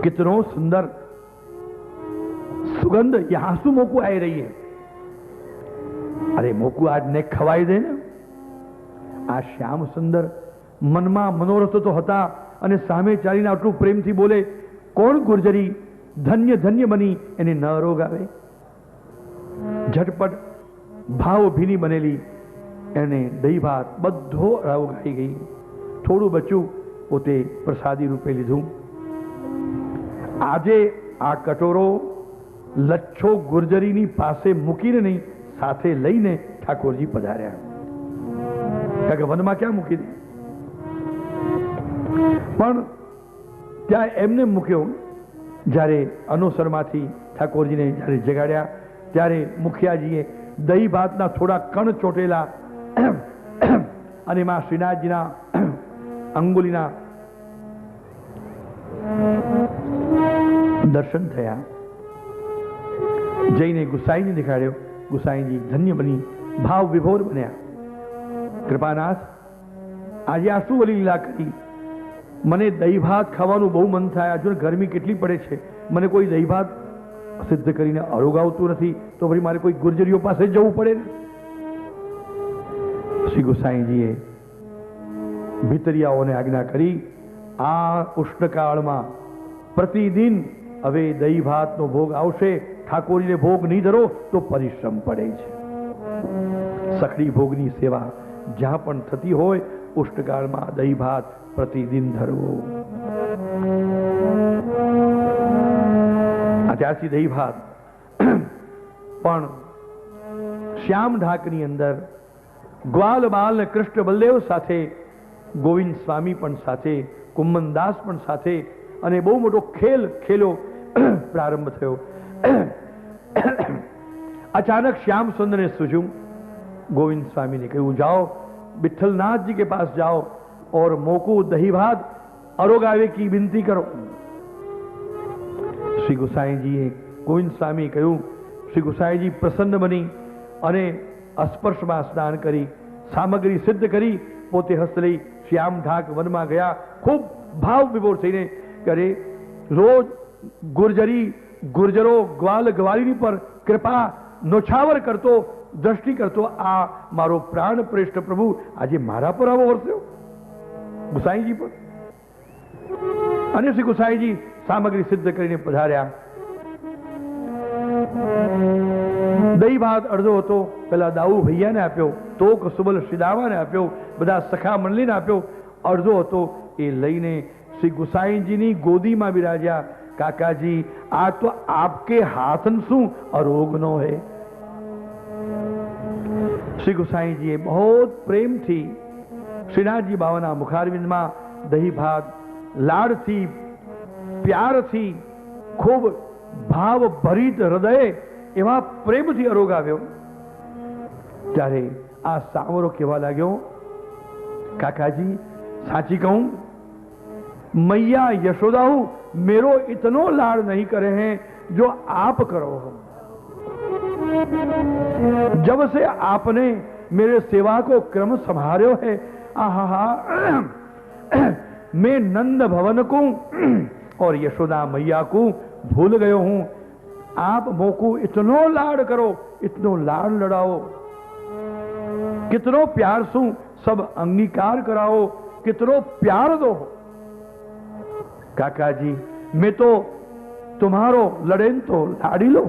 कितनो सुंदर सुगंध यहां से मोकू आई रही है. अरे मोकू आज ने खवाई दे ने. આ શ્યામ સુંદર મનમાં મનોરથો તો હતા અને સામે ચાલીને આટલું પ્રેમથી બોલે, કોણ ગુર્જરી ધન્ય ધન્ય બની એને ન રોગ આવે? ઝટપટ ભાવ ભીની બનેલી એને દહીં ભાત બધો રોગ આવી ગઈ. થોડું બચ્યું પોતે પ્રસાદી રૂપે લીધું. આજે આ કટોરો લચ્છો ગુર્જરીની પાસે મૂકીને નહીં, સાથે લઈને ઠાકોરજી પધાર્યા. કારણ કે વનમાં ક્યાં મૂકી દે, પણ ત્યાં એમને મૂક્યો. જ્યારે અનુસરમાંથી ઠાકોરજીને જ્યારે જગાડ્યા ત્યારે મુખિયાજીએ દહીં ભાતના થોડા કણ ચોટેલા અને માં શ્રીનાથજીના અંગુલીના દર્શન થયા. જઈને ગુસાઈજી દેખાડ્યો. ગુસાઈજી ધન્ય બની ભાવ વિભોર બન્યા. કૃપાનાથ, આજે આ શું વલી લીલા કરી? મને દહીં ભાત ખાવાનું બહુ મન થાય. હજુ ગરમી કેટલી પડે છે, મને કોઈ દહીં ભાત સિદ્ધ કરીને અરોગાવતું નથી, તો ફરી મારે કોઈ ગુર્જરીઓ પાસે જવું પડે ને. શ્રી ગુસાઈજીએ ભીતરિયાઓને આજ્ઞા કરી, આ ઉષ્ણકાળમાં પ્રતિદિન હવે દહીં ભાતનો ભોગ આવશે. ઠાકોરજીને ભોગ નહીં ધરો તો પરિશ્રમ પડે છે. સખડી ભોગની સેવા જ્યાં પણ થતી હોય, ઉષ્ણકાળમાં દહીં ભાત પ્રતિદિન ધરવો. ત્યારથી દહીં ભાત પણ શ્યામ ઢાકની અંદર ગ્વાલ બાલ ને કૃષ્ણ બલદેવ સાથે, ગોવિંદ સ્વામી પણ સાથે, કુમ્મનદાસ પણ સાથે, અને બહુ મોટો ખેલો પ્રારંભ થયો. अचानक श्याम सुंदर ने सूझूं. गोविंद स्वामी ने कहूं, जाओ विठलनाथ जी के पास जाओ और मोको दही भात अरोगावे की विनती करो. श्री गुसाई जी गोविंद स्वामी कहूं. श्री गुसाई जी प्रसन्न बनी અને સ્પર્શમાં સ્નાન કરી સામગ્રી સિદ્ધ કરી પોતે હસ્ત લઈ શ્યામ ઢાક વનમાં ગયા. ખૂબ ભાવ વિભોર થઈને કરે, રોજ ગુર્જરો ગ્વાલ ગ્વાલીની પર કૃપા નોછાવર કરતો, દ્રષ્ટિ કરતો આ મારો પ્રાણ પ્રેષ્ઠ પ્રભુ આજે મારા પર આવો વરસ્યો, ગુસાઈજી પર. અને શ્રી ગુસાઈજી સામગ્રી સિદ્ધ કરીને પધાર્યા. દહીં ભાત અડધો હતો, પેલા દાઉ ભૈયાને આપ્યો, તોક સુબલ શ્રીદામાને આપ્યો, બધા સખા મંડળીને આપ્યો. અડધો હતો એ લઈને શ્રી ગુસાઈજીની ગોદીમાં બિરાજ્યા. કાકાજી, આ તો આપકે હાથન શું અરોગનો હે. શ્રી ગુસાઈજીએ બહુ પ્રેમથી શ્રીનાથજી બાવાના મુખારવિંદમાં દહીં ભાત લાડથી પ્યારથી ખૂબ ભાવ ભરિત હૃદયે એવા પ્રેમથી અરોગાવ્યો. ત્યારે આ સાવરો કહેવા લાગ્યો, કાકાજી સાચી કહું, मैया यशोदा हूं, मेरो इतनो लाड़ नहीं करे हैं जो आप करो हो. जब से आपने मेरे सेवा को क्रम संभालो है, आहा मैं नंद भवन को और यशोदा मैया को भूल गयो हूं. आप मोको इतनो लाड़ करो, इतनो लाड़ लड़ाओ, कितनो प्यार सू सब अंगीकार कराओ, कितनो प्यार दो. काकाजी, मैं तो तुम्हारो लड़ेन तो लाड़ी लो.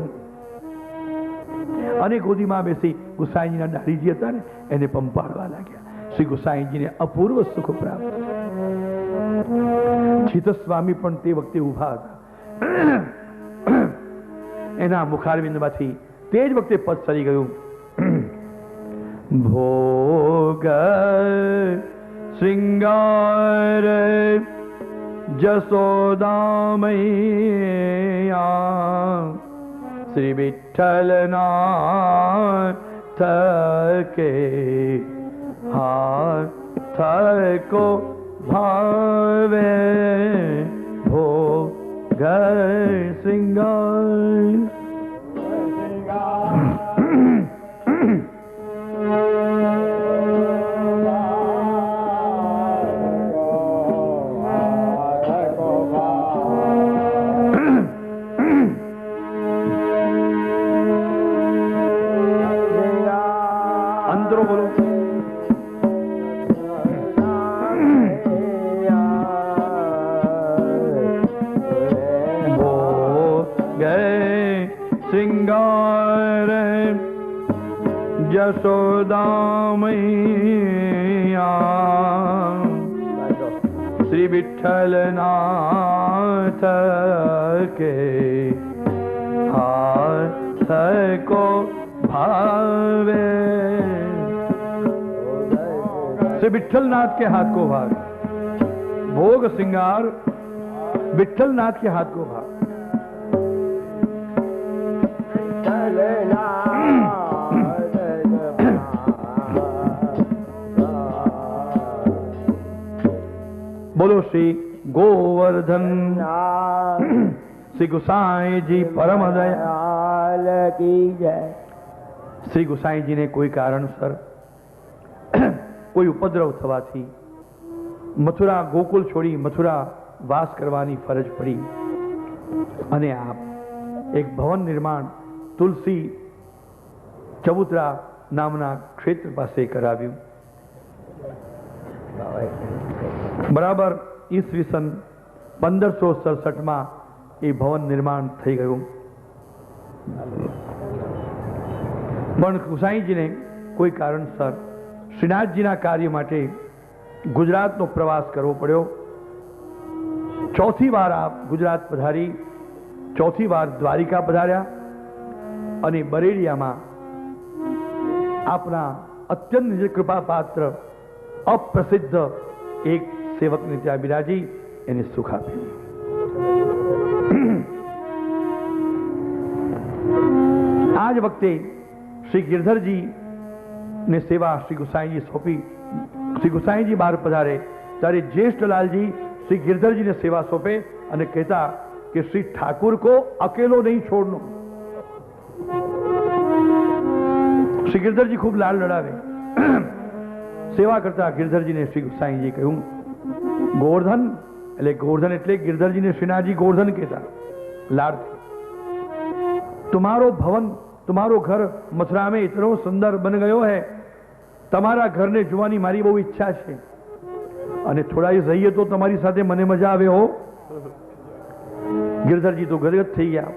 અને ગોદીમાં બેસી ગુસાઈજીના દાઢીજી હતા ને એને પંપાડવા લાગ્યા. શ્રી ગુસાઈજીને અપૂર્વ સુખ પ્રાપ્ત. ચિત સ્વામી પણ તે વખતે ઉભા હતા. એના મુખારવિંદમાંથી તે જ વખતે પદ સરી ગયું, ભોગ શ્રૃંગાર જસોદામૈયા શ્રી વિઠ્ઠલનાથ કે હાથ કો ભાવે ભોગ શ્રૃંગાર. यशोदामैया श्री श्री विठ्ठल नाथ के हाथ को भावे, श्री विठ्ठल नाथ के हाथ को भावे, भोग श्रृंगार विठ्ठल नाथ के हाथ को भावे। बोलो श्री गोवर्धन श्री गोसाई जी परम दयाल की जय। श्री गोसाई जी ने कोई कारणसर कोई उपद्रव થવાથી મથુરા ગોકુલ છોડી મથુરા વાસ કરવાની ફરજ પડી અને આપ એક ભવન निर्माण તુલસી ચબુતરા નામના ક્ષેત્ર પાસે કરાવ્યું। બરાબર ઈસવીસન 1567 માં એ ભવન નિર્માણ થઈ ગયું। પણ ગુસાઈજીને કોઈ કારણસર શ્રીનાથજીના કાર્ય માટે ગુજરાતનો પ્રવાસ કરવો પડ્યો। ચોથી વાર આપ ગુજરાત પધારી, ચોથી વાર દ્વારિકા પધાર્યા અને બરેડિયામાં આપના અત્યંત કૃપાપાત્ર અપ્રસિદ્ધ એક સેવકને ત્યાં બિરાજી એને સુખ આપ્યું। આ જ વખતે શ્રી ગિરધરજી ने सेवा श्री गोसाई जी सौंपी। श्री गोसाई जी बाहर पधारे ત્યારે ज्येष्ठलाल जी श्री गिरधर जी ने सेवा सौंपे और कहता कि श्री ठाकुर को अकेलो नहीं छोड़नो। श्री गिरधर जी खूब लाल लड़ावे सेवा करता गिरधर जी ने श्री गोसाई जी कहूं गोवर्धन એટલે गोवर्धन એટલે गिरधर जी ने श्रीनाथ जी गोवर्धन कहता लाड़ तुम्हारो भवन तुम्हारो घर मथुरा में इतना सुंदर बन गयो है, તમારા ઘરને જોવાની મારી બહુ ઈચ્છા છે અને થોડા દિવસ રહીએ તો તમારી સાથે મને મજા આવે હો। गिरधरजी तो ગદગદ થઈ ગયા।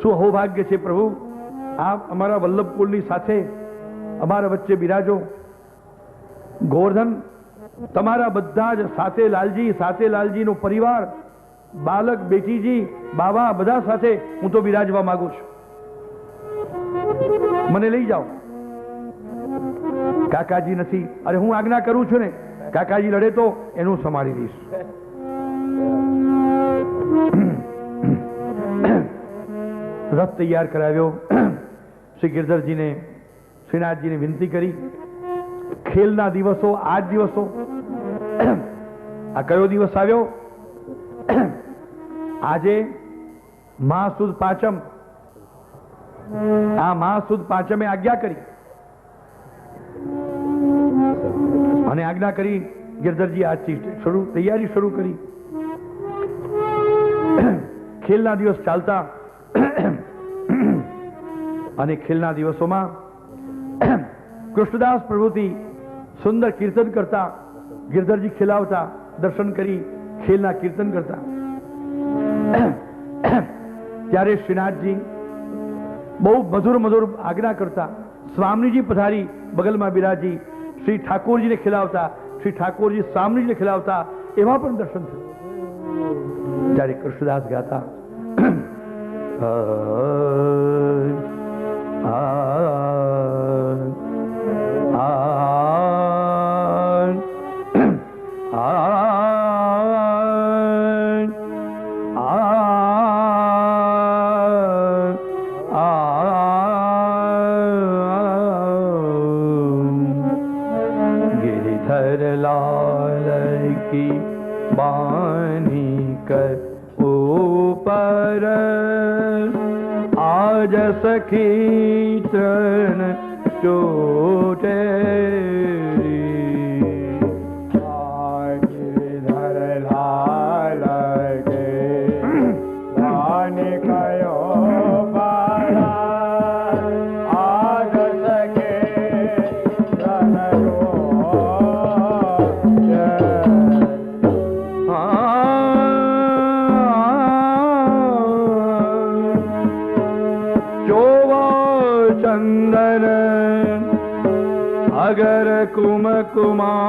શું સૌભાગ્ય છે પ્રભુ, આપ અમારા વલ્લભકુળની સાથે અમારા વચ્ચે બિરાજો। ગોવર્ધન તમારા બધા જ સાથે લાલજીનો પરિવાર, બાલક, બેટીજી, બાબા બધા સાથે હું તો બિરાજવા માંગુ છું, મને લઈ જાઓ। કાકાજી નથી, અરે હું આજ્ઞા કરું છું ને, કાકાજી લડે તો એનું સંભાળી દઈશ। રથ તૈયાર કરાવ્યો। શ્રી गिरधरजीને શ્રીનાથજીને વિનંતી કરી ખેલના દિવસો આ જ દિવસો આ કયો દિવસ આવ્યો? આજે મહાસુદ પાંચમ। આ મહાસુદ પાંચમે આજ્ઞા કરી અને આજ્ઞા કરી गिरधरजी આજથી તૈયારી શરૂ કરી। ખેલના દિવસ ચાલતા અને ખેલના દિવસોમાં કૃષ્ણદાસ પ્રભુથી સુંદર કીર્તન કરતા गिरधरजी ખેલાવતા, દર્શન કરી ખેલના કીર્તન કરતા। ત્યારે શ્રીનાથજી બહુ મધુર મધુર આજ્ઞા કરતા। સ્વામીજી પધારી બગલમાં બિરાજી શ્રી ઠાકોરજીને ખીલાવતા, શ્રી ઠાકોરજી સ્વામીજીને ખીલાવતા, એવા પણ દર્શન થયું। ત્યારે કૃષ્ણદાસ ગાતા लाल की बानी कर ऊपर आज सखी तन टूटे गिरधर लाल के बानी कयो पारा आज सखी तन चंदन अगर कुम कुमार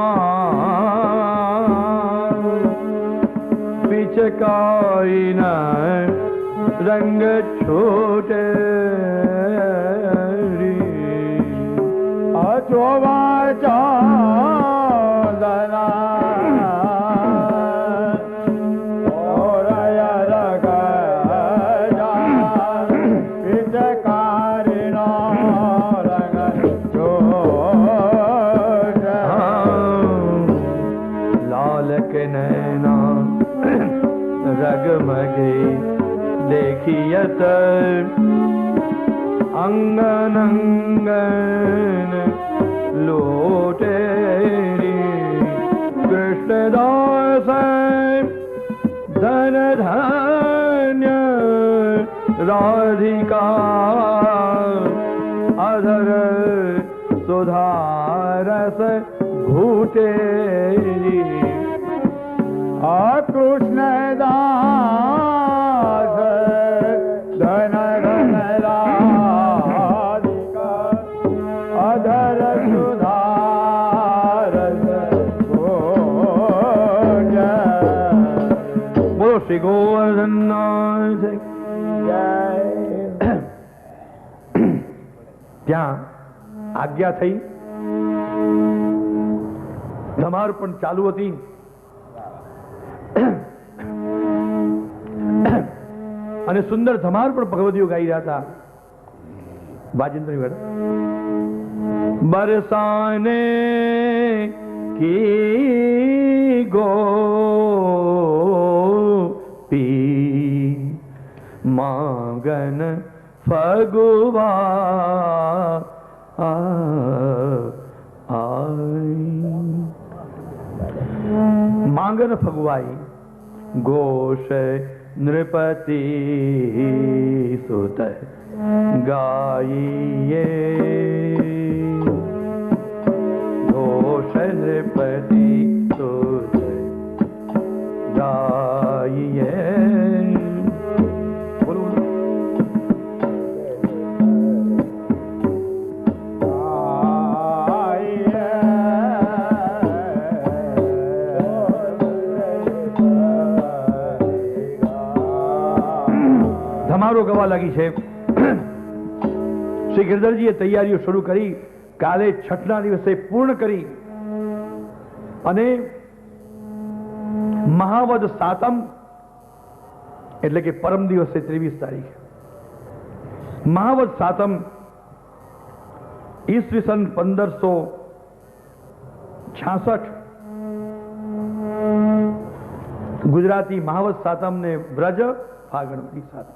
कोई न रंग छूटे अचोवा चांदना और रग जा पिचकारिणो रंग छूटे लाल के नैना रगमगे देखियत अंगन अंगन लोटे कृष्णदास धन धन्य राधिका अधर सुधारस घूटे कृष्णदास धन धन राधिका अधर सुधारस घूटे। बोलो श्री गोवर्धन नाथ ત્યાં આજ્ઞા થઈ ધમાર પણ ચાલુ હતી અને સુંદર ધમાર પણ ભગવતીઓ ગાઈ રહ્યા હતા વાજિંદ્રની વડે બરસાને की गोपी मांगन फगुआ मांगन फगुआई घोष नृपति सुत गाइए घोष नृपति सुत गाइए ધમારો ગવા લાગી છે શ્રી ગિરધરજીએ તૈયારીઓ શરૂ કરી કાલે છઠના દિવસે પૂર્ણ કરી અને મહાવદ સાતમ એટલે કે પરમ દિવસે 23 તારીખ મહાવદ સાતમ ઈસવીસન 1566 ગુજરાતી મહાવદ સાતમ ને વ્રજ ફાગણની સાતમ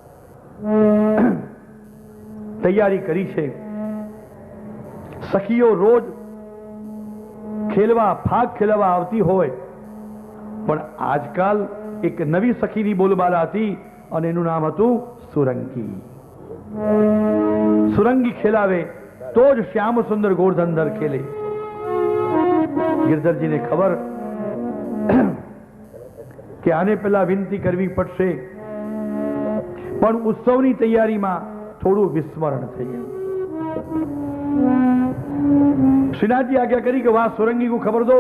તૈયારી કરી છે સખીઓ રોજ ખેલવા ફાગ ખેલવા આવતી હોય પણ આજકાલ એક નવી સખીની બોલબાલા હતી અને એનું નામ હતું સુરંગી સુરંગી ખેલાવે તો જ શ્યામ સુંદર ગોરધનધર ખેલે गिरधरजीने खबर કે આને પહેલા વિનંતી કરવી પડશે પણ ઉત્સવની તૈયારીમાં થોડું વિસ્મરણ થઈ ગયું श्रीनाथ जी आज्ञा करी कि वहां सुरंगी को खबर दो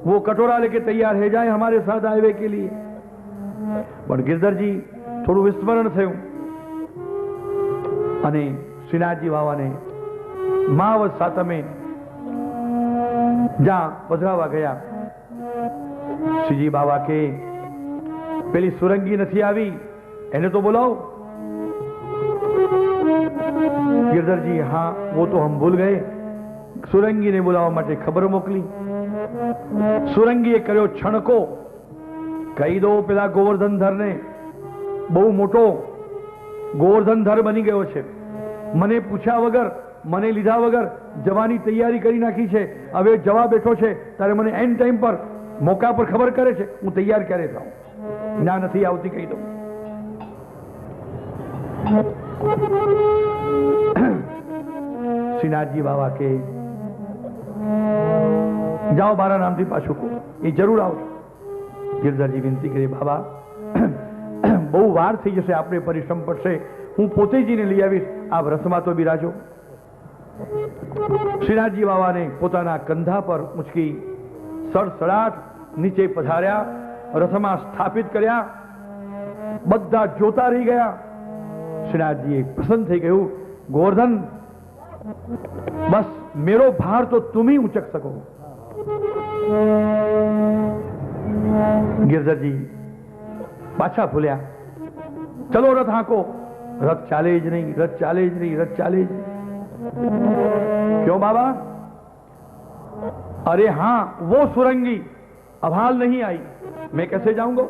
वो कटोरा लेके तैयार है जाए हमारे साथ आए के लिए पर गिरधर जी थोड़ू विस्मरण थયું અને શ્રીનાથજી બાવાને મહાવદ સાતમે જ્યાં પધરાવા ગયા શ્રીજી બાબા કે પેલી સુરંગી નથી આવી એને તો બોલાવો गिरधर जी हाँ वो तो हम भूल गए सुरंगी ने बुलावा माटे खबर मोकली सुरंगी कर्यो छणको कही दो पेला गोवर्धनधर ने बहु मोटो गोवर्धनधर बनी गयो छे मने पूछा वगर मने लीधा वगर जवानी तैयारी करी नाखी छे हवे जवा बैठो छे तारे मने एंड टाइम पर मौका पर खबर करे छे हूँ तैयार क्यारे थाऊं ना नथी आवती कही दो श्रीनाथजी बाबा के जाओ मारा नाम थी पाछू को ये जरूर आओ गिरधर जी विनती करी बाबा बहु वार थी जैसे आपने परिश्रम पड़शे हूँ पोते जी ने लई आवीश आप रसमा तो बिराजो श्रीनाथजी बाबा ने पोताना कंधा पर ऊंचकी सड़सड़ाट नीचे पधार्या રથમાં સ્થાપિત કર્યા. બધા જોતા રહી ગયા. શ્રીનાથજીએ પસંદ થઈ ગયું, ગોવર્ધન બસ મેરો ભાર તો तुम ही उचक सको. गिरधरजी पाछा फूल्या, चलो रथ हांको. रथ चाले ज नहीं, रथ चाले ज नहीं, रथ चाले ज नहीं. क्यों बाबा? अरे हां, वो सुरंगी अभाल नहीं आई, मैं कैसे जाऊंगा?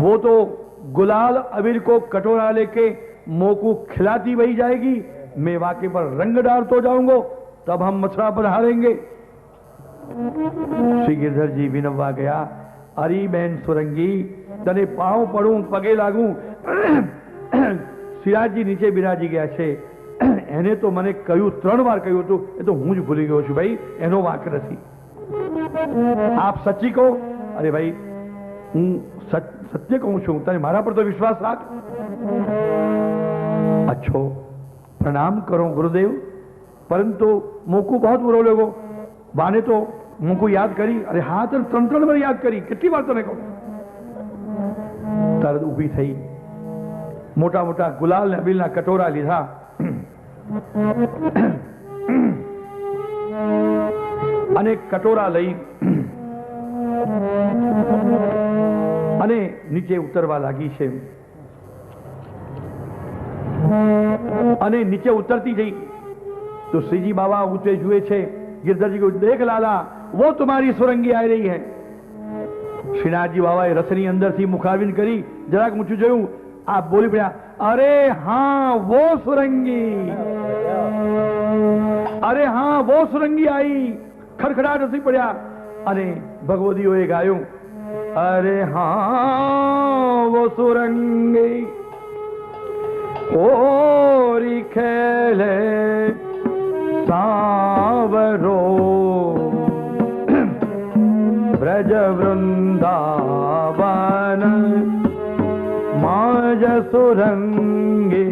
वो तो गुलाल अबीर को कटोरा लेके मोकू खिलाती वही जाएगी, मैं वाके पर रंग डालतो जाऊंगा, तब हम मथुरा पर हारेंगे. श्री गिरधर जी विनववा गया, अरे बहन सुरंगी, तने पांव पड़ू, पगे लागू. સિરાજજી નીચે બિરાજી ગયા છે. એને તો મને કહ્યું, 3 વાર કહ્યું હતું, એ તો હું જ ભૂલી ગયો છું ભાઈ, એનો વાંક નથી. આપ સચ્ચી કહો. અરે ભાઈ, હું સત્ય કહું છું, તને મારા પર તો વિશ્વાસ રાખ. अच्छो, प्रणाम करो गुरुदेव, परंतु मोकू बहुत बुरो लगो. बाने तो मोकू याद करी. अरे हाँ, तो 3 बार याद करी, कितनी बार तने कहूं. तरत उभी थई, मोटा मोटा गुलाल ने अबील ना कटोरा लीधा. અને કટોરા લઈ અને નીચે ઉતરવા લાગી છે. અને નીચે ઉતરતી જઈ तो श्रीजी बाबा ऊंचे जुए छे. गिरधर जी को, देख लाला, वो तुम्हारी सुरंगी आ रही है. श्रीनाथजी बाबाए रथनी अंदर थी मुखारविंद करी, જરાક ઊંચું જોયું. आप बोली पड़ा, अरे हाँ वो सुरंगी, अरे हाँ वो सुरंगी आई. खड़खड़ाट हसी पड़ा. अरे भगवतीओए गायु, अरे हाँ वो सुरंगी ओरी खेले सावरो ब्रज वृंदावन माज सुरंगी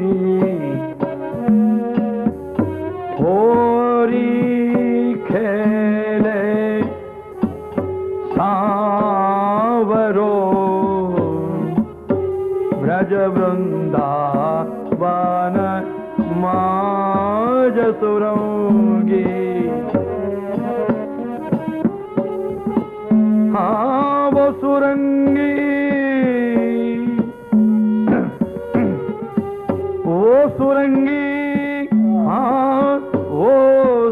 होरी खेले सावरो ब्रज वृंदावन माज सुरंगी. हाँ वो सुरंगी, वो सुरंगी, हाँ वो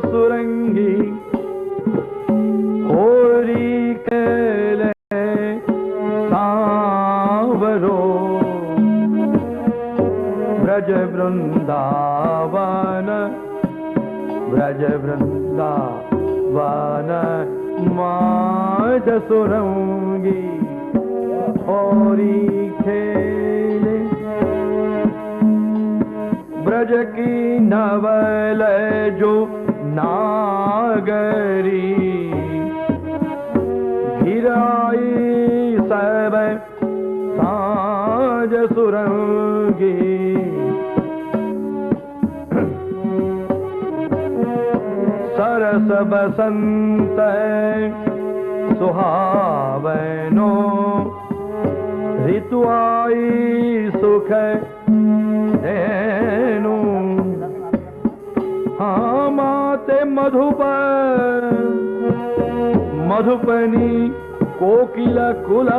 सुरंगी होरी केले सांवरो ब्रज वृंदावन, ब्रज वृंदावन माज सुरंगी होरी खेले. ब्रज की नवल जो नागरी घिराई सब साज सुरंगी. सरस बसंत सुहावनो ऋतु आई सुख देनु. हाँ माते मधुपनी कोकिल कुल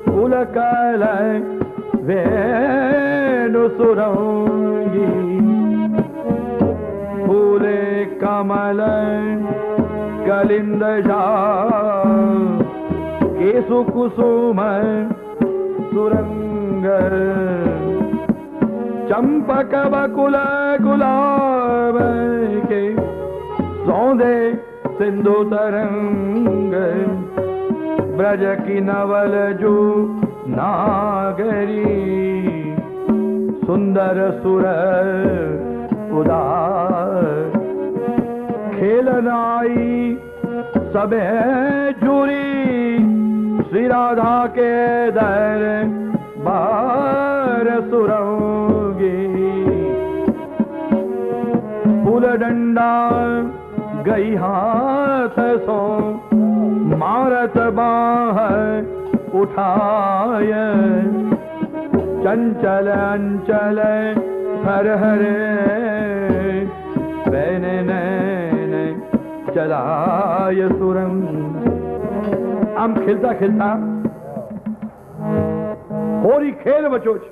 कुल कल वेणु सुरंगी. फूले कमल कलिंद केसु कुसुम सुरंग चंपक बकुल गुलाब के सौंदे सिंधु तरंग. ब्रज की नवल जो नागरी सुंदर सुर उदार खेलनाई सबे जुरी श्री राधा के दर बार सुरंगी. फूल डंडा गई हाथ सो माँ भारत बाह उठाय, चंचल अंचल हर हरे, बैन नैन चलाय सुरंग। आम खेलता खेलता होरी खेल बचो छ।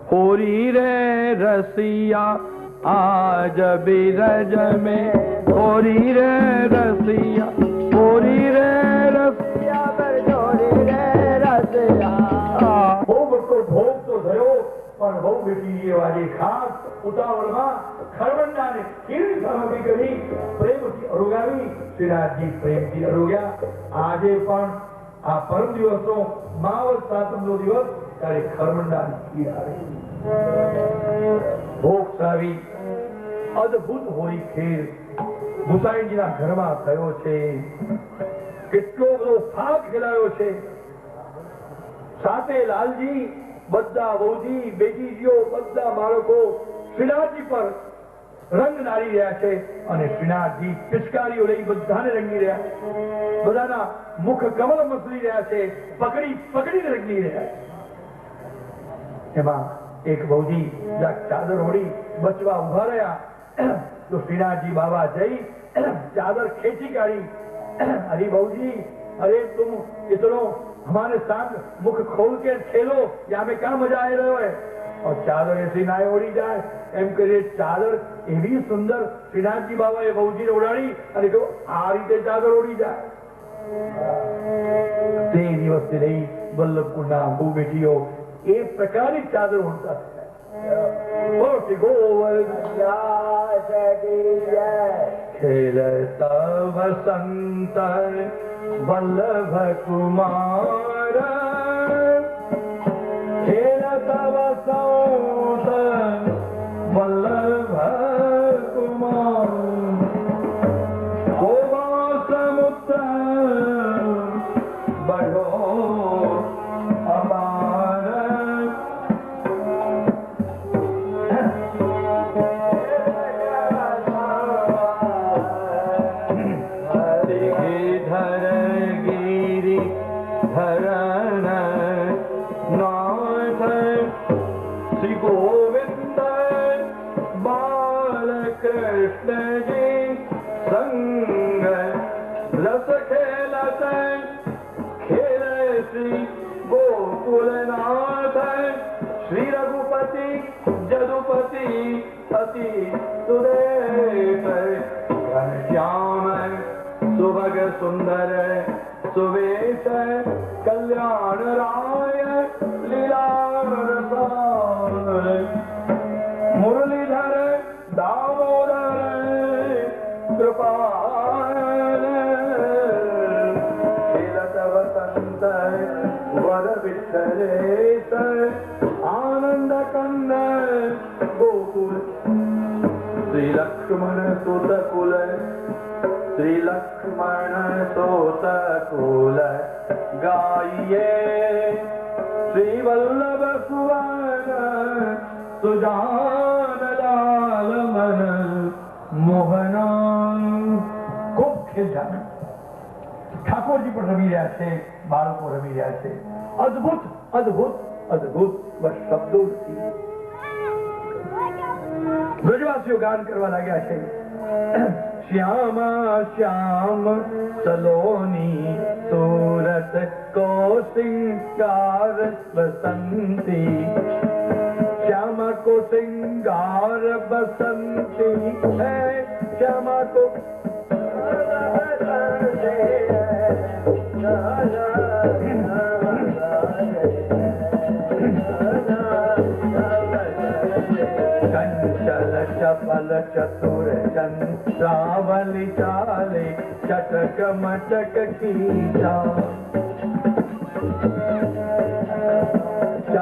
होरी रे रसिया आज बिरज में, होरी रे रसिया, होरी रे रसिया, बरजोरी रे रसिया। भोग तो थयो, पण बहु बेटी ये वाली खास उतावळમાં ખરબંડાને કેવી સામગ્રી કરી પ્રેમથી અરોગાવી શ્રીનાથજી પ્રેમથી અરોગ્યા। આજે પણ આ પરમ દિવસનો માવત સાતમનો દિવસ ત્યારે ખરબંડાની ખીર આવી, ભોગ સાવી અદ્ભુત હોળી ખેલ ગુસાઈજીના ઘરમાં થયો છે। કેટલો બધો થાક ખેલાયો છે। સાથે લાલજી, બધા વહુજી, બેટીજીઓ, બધા બાળકો શ્રીનાથજી પર રંગ નારી રહ્યા છે અને શ્રીનાથજી પિચકારીઓ લઈ બધાને રંગી રહ્યા છે। બધાના મુખ કમળ મસળી રહ્યા છે, પકડી પકડીને રંગી રહ્યા છે। એમાં એક વહુજી ચાદર ઓઢી બચવા ઉભા રહ્યા તો શ્રીનાથજી બાબા જઈ ચાદર ખેંચી કાઢી। અરે બહુજી, अरे तुम इतनो हमारे साथ मुख खोल के खेलो, यहाँ में क्या मजा आ रहा है। और चादर ऐसी ना ओढ़ी जाए एम करे चादर एवी सुंदर श्रीनाथजी बाबा ए बहुजी ने उड़ाड़ी અને જો આ રીતે ચાદર ઓઢી જાય। તે દિવસથી લઈ વલ્લભકુંડના બહુ બેટીઓ એ પ્રકારની ચાદર ઓઢતા ખેલતા વસંત वल्लभ कुमार, खेलता वसंत वल्लभ कुमार, गोवा समुद्र बढ़ो अपार। गोविंद बाल कृष्ण जी संग रस खेलत, खेले श्री गोकुलनाथ, श्री रघुपति जदुपति अति सुरेश, घनश्याम सुभग सुंदर सुवेश, कल्याण राय लीला मुरलीधर दामोदर कृपाल, खेलत वसंत वर विठलेश, आनंद कंद गोकुल, श्री लक्ष्मण सुत कुल, श्री लक्ष्मण सुत कुल गाइए, श्री वल्लभ सुवन सुजान लाल मन मोहना। खूब खेल जाने ઠાકોરજી પણ રમી રહ્યા છે, બાળકો રમી રહ્યા છે। અદ્ભુત અદ્ભુત અદ્ભુત બસ શબ્દો બ્રજવાસીઓ ગાન કરવા लाग्યા છે। श्यामा श्याम सलोनी सूरत को सिंगार बसंती, श्यामा को सिंगार बसंती है, श्यामा को चंचल चपल चतुर चंद्रावली चाले, चटक मटक की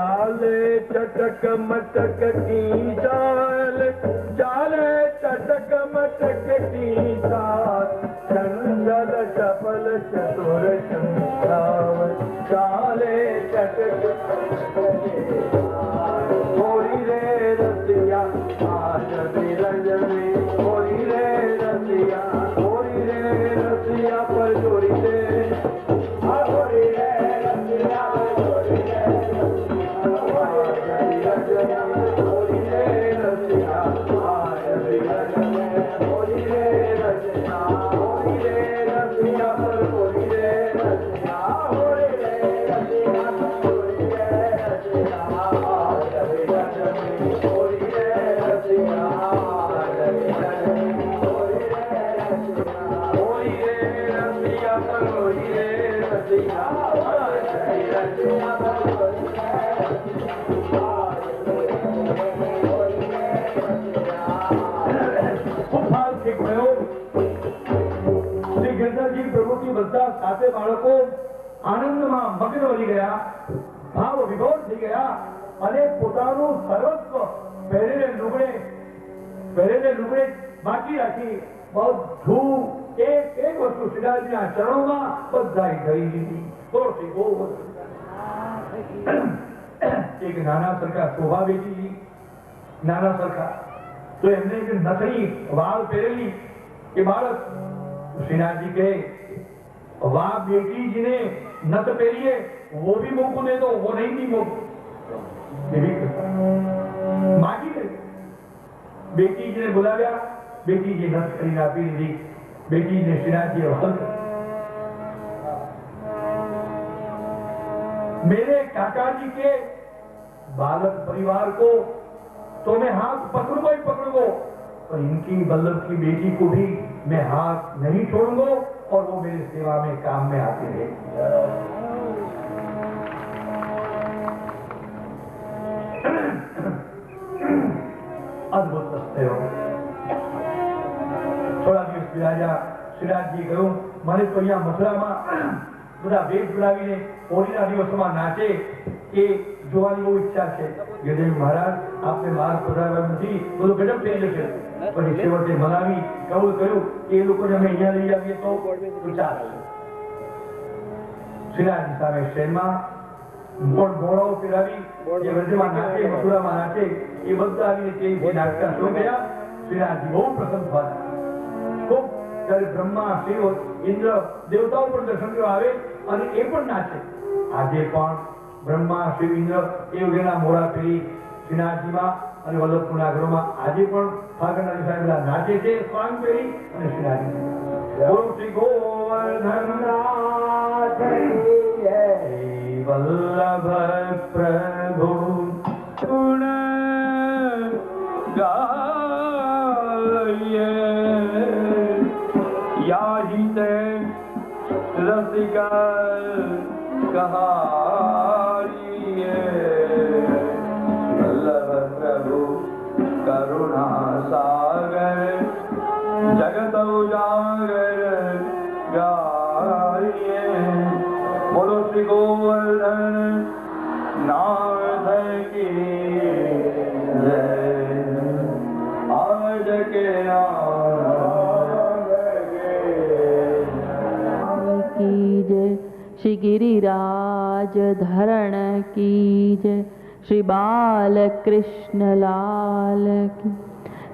चाले, चटक मटक की चाल, चाले चटक मटक की चाल, चंचल चपल चतुर चंद्रावली चाले, चटक होली रे रसिया आज बिरज में, होली रे रसिया, होली रे रसिया पर जोड़ी दे। ખૂબ ભાવ ઠીક થયો. શ્રી ગિરધરજી પ્રભુથી બધા સાથે બાળકો આનંદમાં મગ્ન બની ગયા, ભાવ વિભોર થઈ ગયા અને પોતાનું સર્વસ્વ પહેરેલે લુગડે બાકી રાખી બધું એક વસ્તુ શ્રીનાથજીના ચરણોમાં બધાએ ધરી લીધી. એક નાના સરખા શોભા બેટી, નાના સરખા તો એમને એક નથણી વાળ પહેરેલી કે બાળક श्रीनाथ जी कहे वाह बेटी जिन्हें नथ पहरिए वो भी मुंह को दे दो, वो नहीं दी मुंह मांगी गई. बेटी जी ने बुलाया, बेटी जी नथ खरीद आपी दी. बेटी ने श्रीनाथ जी हल मेरे काका जी के बालक परिवार को तो मैं हाथ पकड़ूंगा ही पकड़ूंगा, और इनकी वल्लभ की बेटी को भी मैं हाथ नहीं छोड़ूंगा और वो मेरी सेवा में काम में आती रहे. अद्भुत रस्ते हो. થોડા દિવસ બિરાજા શ્રીનાથજી કહ્યું મને તો અહીંયા મથુરામાં બધા વેદ બોલાવીને હોળીના દિવસોમાં નાચે એ જોવાની બહુ ઈચ્છા છે. ગજેન્દ્ર મહારાજ આપને માર્ગ પધારવા નથી, બધું ગજબ થઈ જશે. પછી છેવટે મનાવી કબૂલ કર્યું કે એ લોકોને અમે અહીંયા લઈ આવીએ તો ચાલશે. શ્રીનાથજી સામે શહેરમાં મોડાઓ ફેરાવી જે વ્રજમાં નાચે, મથુરામાં નાચે એ બધા આવીને તે નાટકા જોઈ ગયા. શ્રીનાથજી બહુ પ્રસન્ન થયા. ખૂબ ત્યારે બ્રહ્મા, શિવ, ઇન્દ્ર દેવતાઓ પણ દર્શન કરવા આવે અને એ પણ નાચે. આજે પણ બ્રહ્મા, શિવ, ઇન્દ્ર એ વગેરેના મોડા ફેરી શ્રીનાથજીમાં અને વલ્લભપુરના ઘરોમાં આજે પણ ફાગણના દિવસે બધા નાચે છે સ્વાંગ ફેરી અને શ્રીનાથજી. બોલો શ્રી ગોવર્ધનનાથ વલ્લભ પ્રભુ ગુણ ગાયે याहिते रसिका कहारिये वल्लभ प्रभु करुणा सागर जगत उजागर गाइए. बोलो श्री गोवर्धन नाथ की जय. आज के की जय. श्री गिरिराज धरण की जय. श्री बाल कृष्ण लाल की,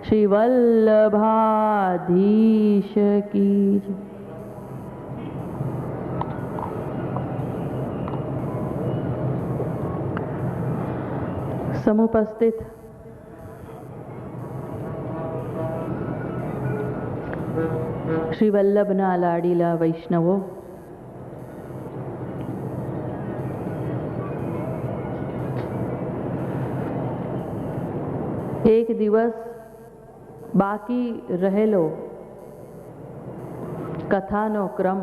श्री वल्लभाधीश की जय. समुपस्थित श्री वल्लभना लाडीला वैष्णवो, એક દિવસ બાકી રહેલો કથાનો ક્રમ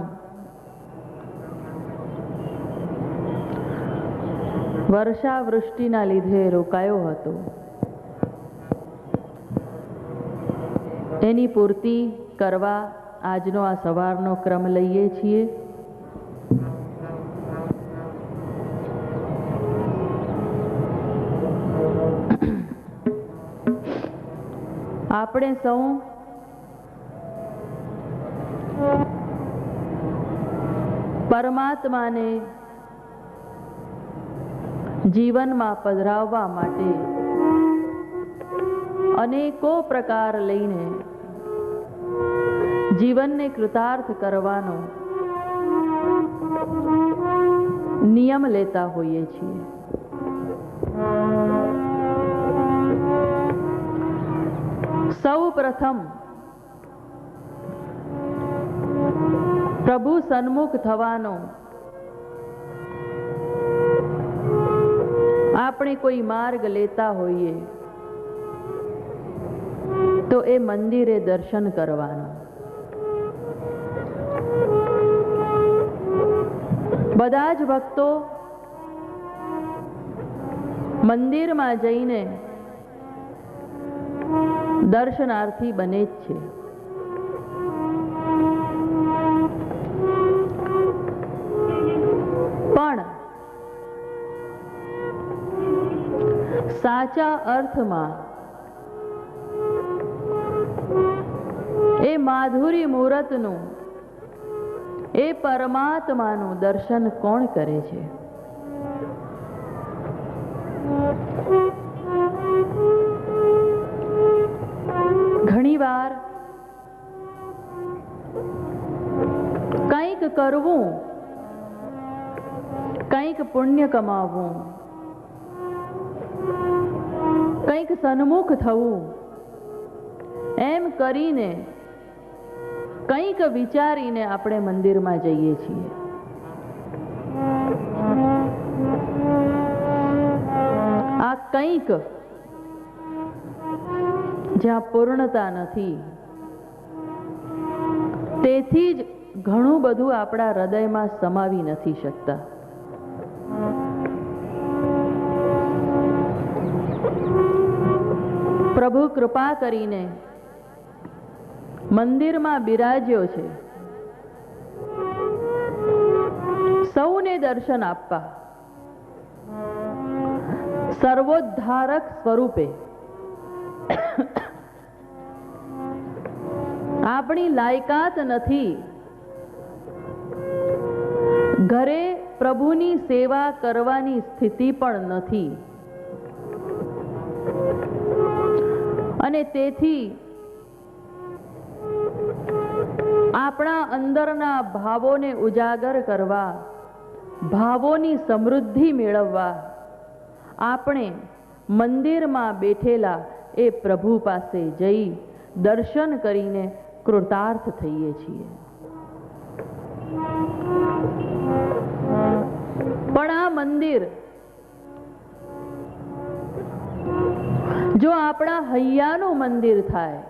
વર્ષાવૃષ્ટિના લીધે રોકાયો હતો. એની પૂર્તિ કરવા આજનો આ સવારનો ક્રમ લઈએ છીએ. આપણે સૌ પરમાત્માને જીવનમાં પધરાવવા માટે અનેકો પ્રકાર લઈને જીવનને કૃતાર્થ કરવાનો નિયમ લેતા હોઈએ છીએ. સૌ પ્રથમ પ્રભુ સન્મુખ થવાનો આપણે કોઈ માર્ગ લેતા હોઈએ તો એ મંદિરે દર્શન કરવાનો. બધા જ ભક્તો મંદિરમાં જઈને દર્શનાર્થી બને જ છે. પણ સાચા અર્થમાં એ માધુરી મૂરતનું, એ પરમાત્માનું દર્શન કોણ કરે છે? ઘણીવાર કંઈક કરવું, કંઈક પુણ્ય કમાવવું, કંઈક સન્મુખ થવું, એમ કરીને કંઈક વિચારીને આપણે મંદિરમાં જઈએ છીએ. આ કંઈક જ્યાં પૂર્ણતા નથી, તેથી જ ઘણું બધું આપણા હૃદયમાં સમાવી નથી શકતા. પ્રભુ કૃપા કરીને મંદિરમાં બિરાજ્યો છે સૌને દર્શન આપવા, સર્વોદ્ધારક સ્વરૂપે. આપણી લાયકાત નથી, ઘરે પ્રભુની સેવા કરવાની સ્થિતિ પણ નથી, અને તેથી આપણા અંદરના ભાવોને ઉજાગર કરવા, ભાવોની સમૃદ્ધિ મેળવવા આપણે મંદિરમાં બેઠેલા એ પ્રભુ પાસે જઈ દર્શન કરીને કૃતાર્થ થઈએ છીએ. પણ આ મંદિર જો આપણા હૈયાનું મંદિર થાય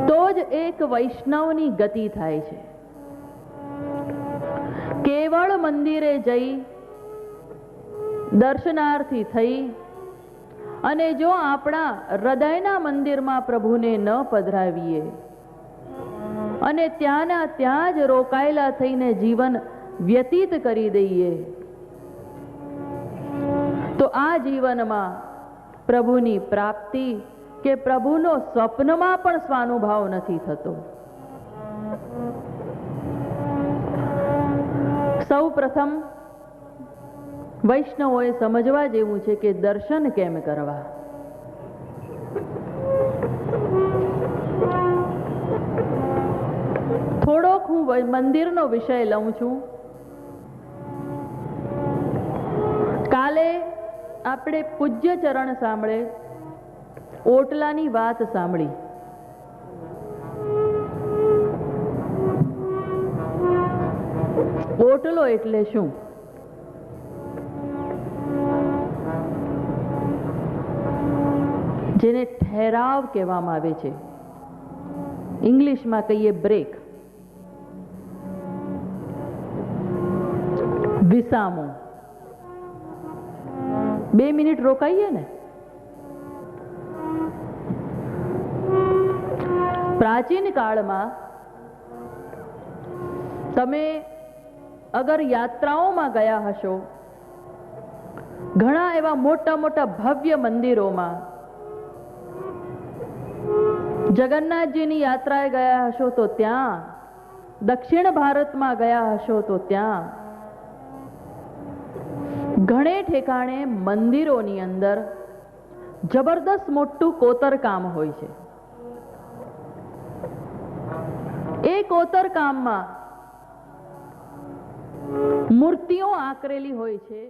તો જ એક વૈષ્ણવની ગતિ થાય છે. કેવળ મંદિરે જઈ દર્શનાર્થી થઈ અને જો આપણા હૃદયના મંદિરમાં પ્રભુને ન પધરાવીએ અને ત્યાંના ત્યાં જ રોકાયેલા થઈને જીવન વ્યતીત કરી દઈએ તો આ જીવનમાં પ્રભુની પ્રાપ્તિ કે પ્રભુનો સ્વપ્નમાં પણ સ્વાનુભાવ નથી થતો. સૌ પ્રથમ વૈષ્ણવોએ સમજવા જેવું છે કે દર્શન કેમ કરવા. થોડોક હું મંદિરનો વિષય લઉં છું. કાલે આપણે પૂજ્ય ચરણ સાંભળે ઓટલાની વાત સાંભળી. ઓટલો એટલે શું? જેને ઠહેરાવ કહેવામાં આવે છે, ઇંગ્લિશમાં કહીએ બ્રેક, વિસામો. 2 મિનિટ રોકાઈએ ને. પ્રાચીન કાળમાં તમે અગર યાત્રાઓમાં ગયા હશો, ઘણા એવા મોટા મોટા ભવ્ય મંદિરોમાં જગન્નાથજીની યાત્રાએ ગયા હશો તો ત્યાં, દક્ષિણ ભારતમાં ગયા હશો તો ત્યાં, ઘણે ઠેકાણે મંદિરોની અંદર જબરદસ્ત મોટું કોતરકામ હોય છે. એ કોતરકામમાં મૂર્તિઓ આંકરેલી હોય છે.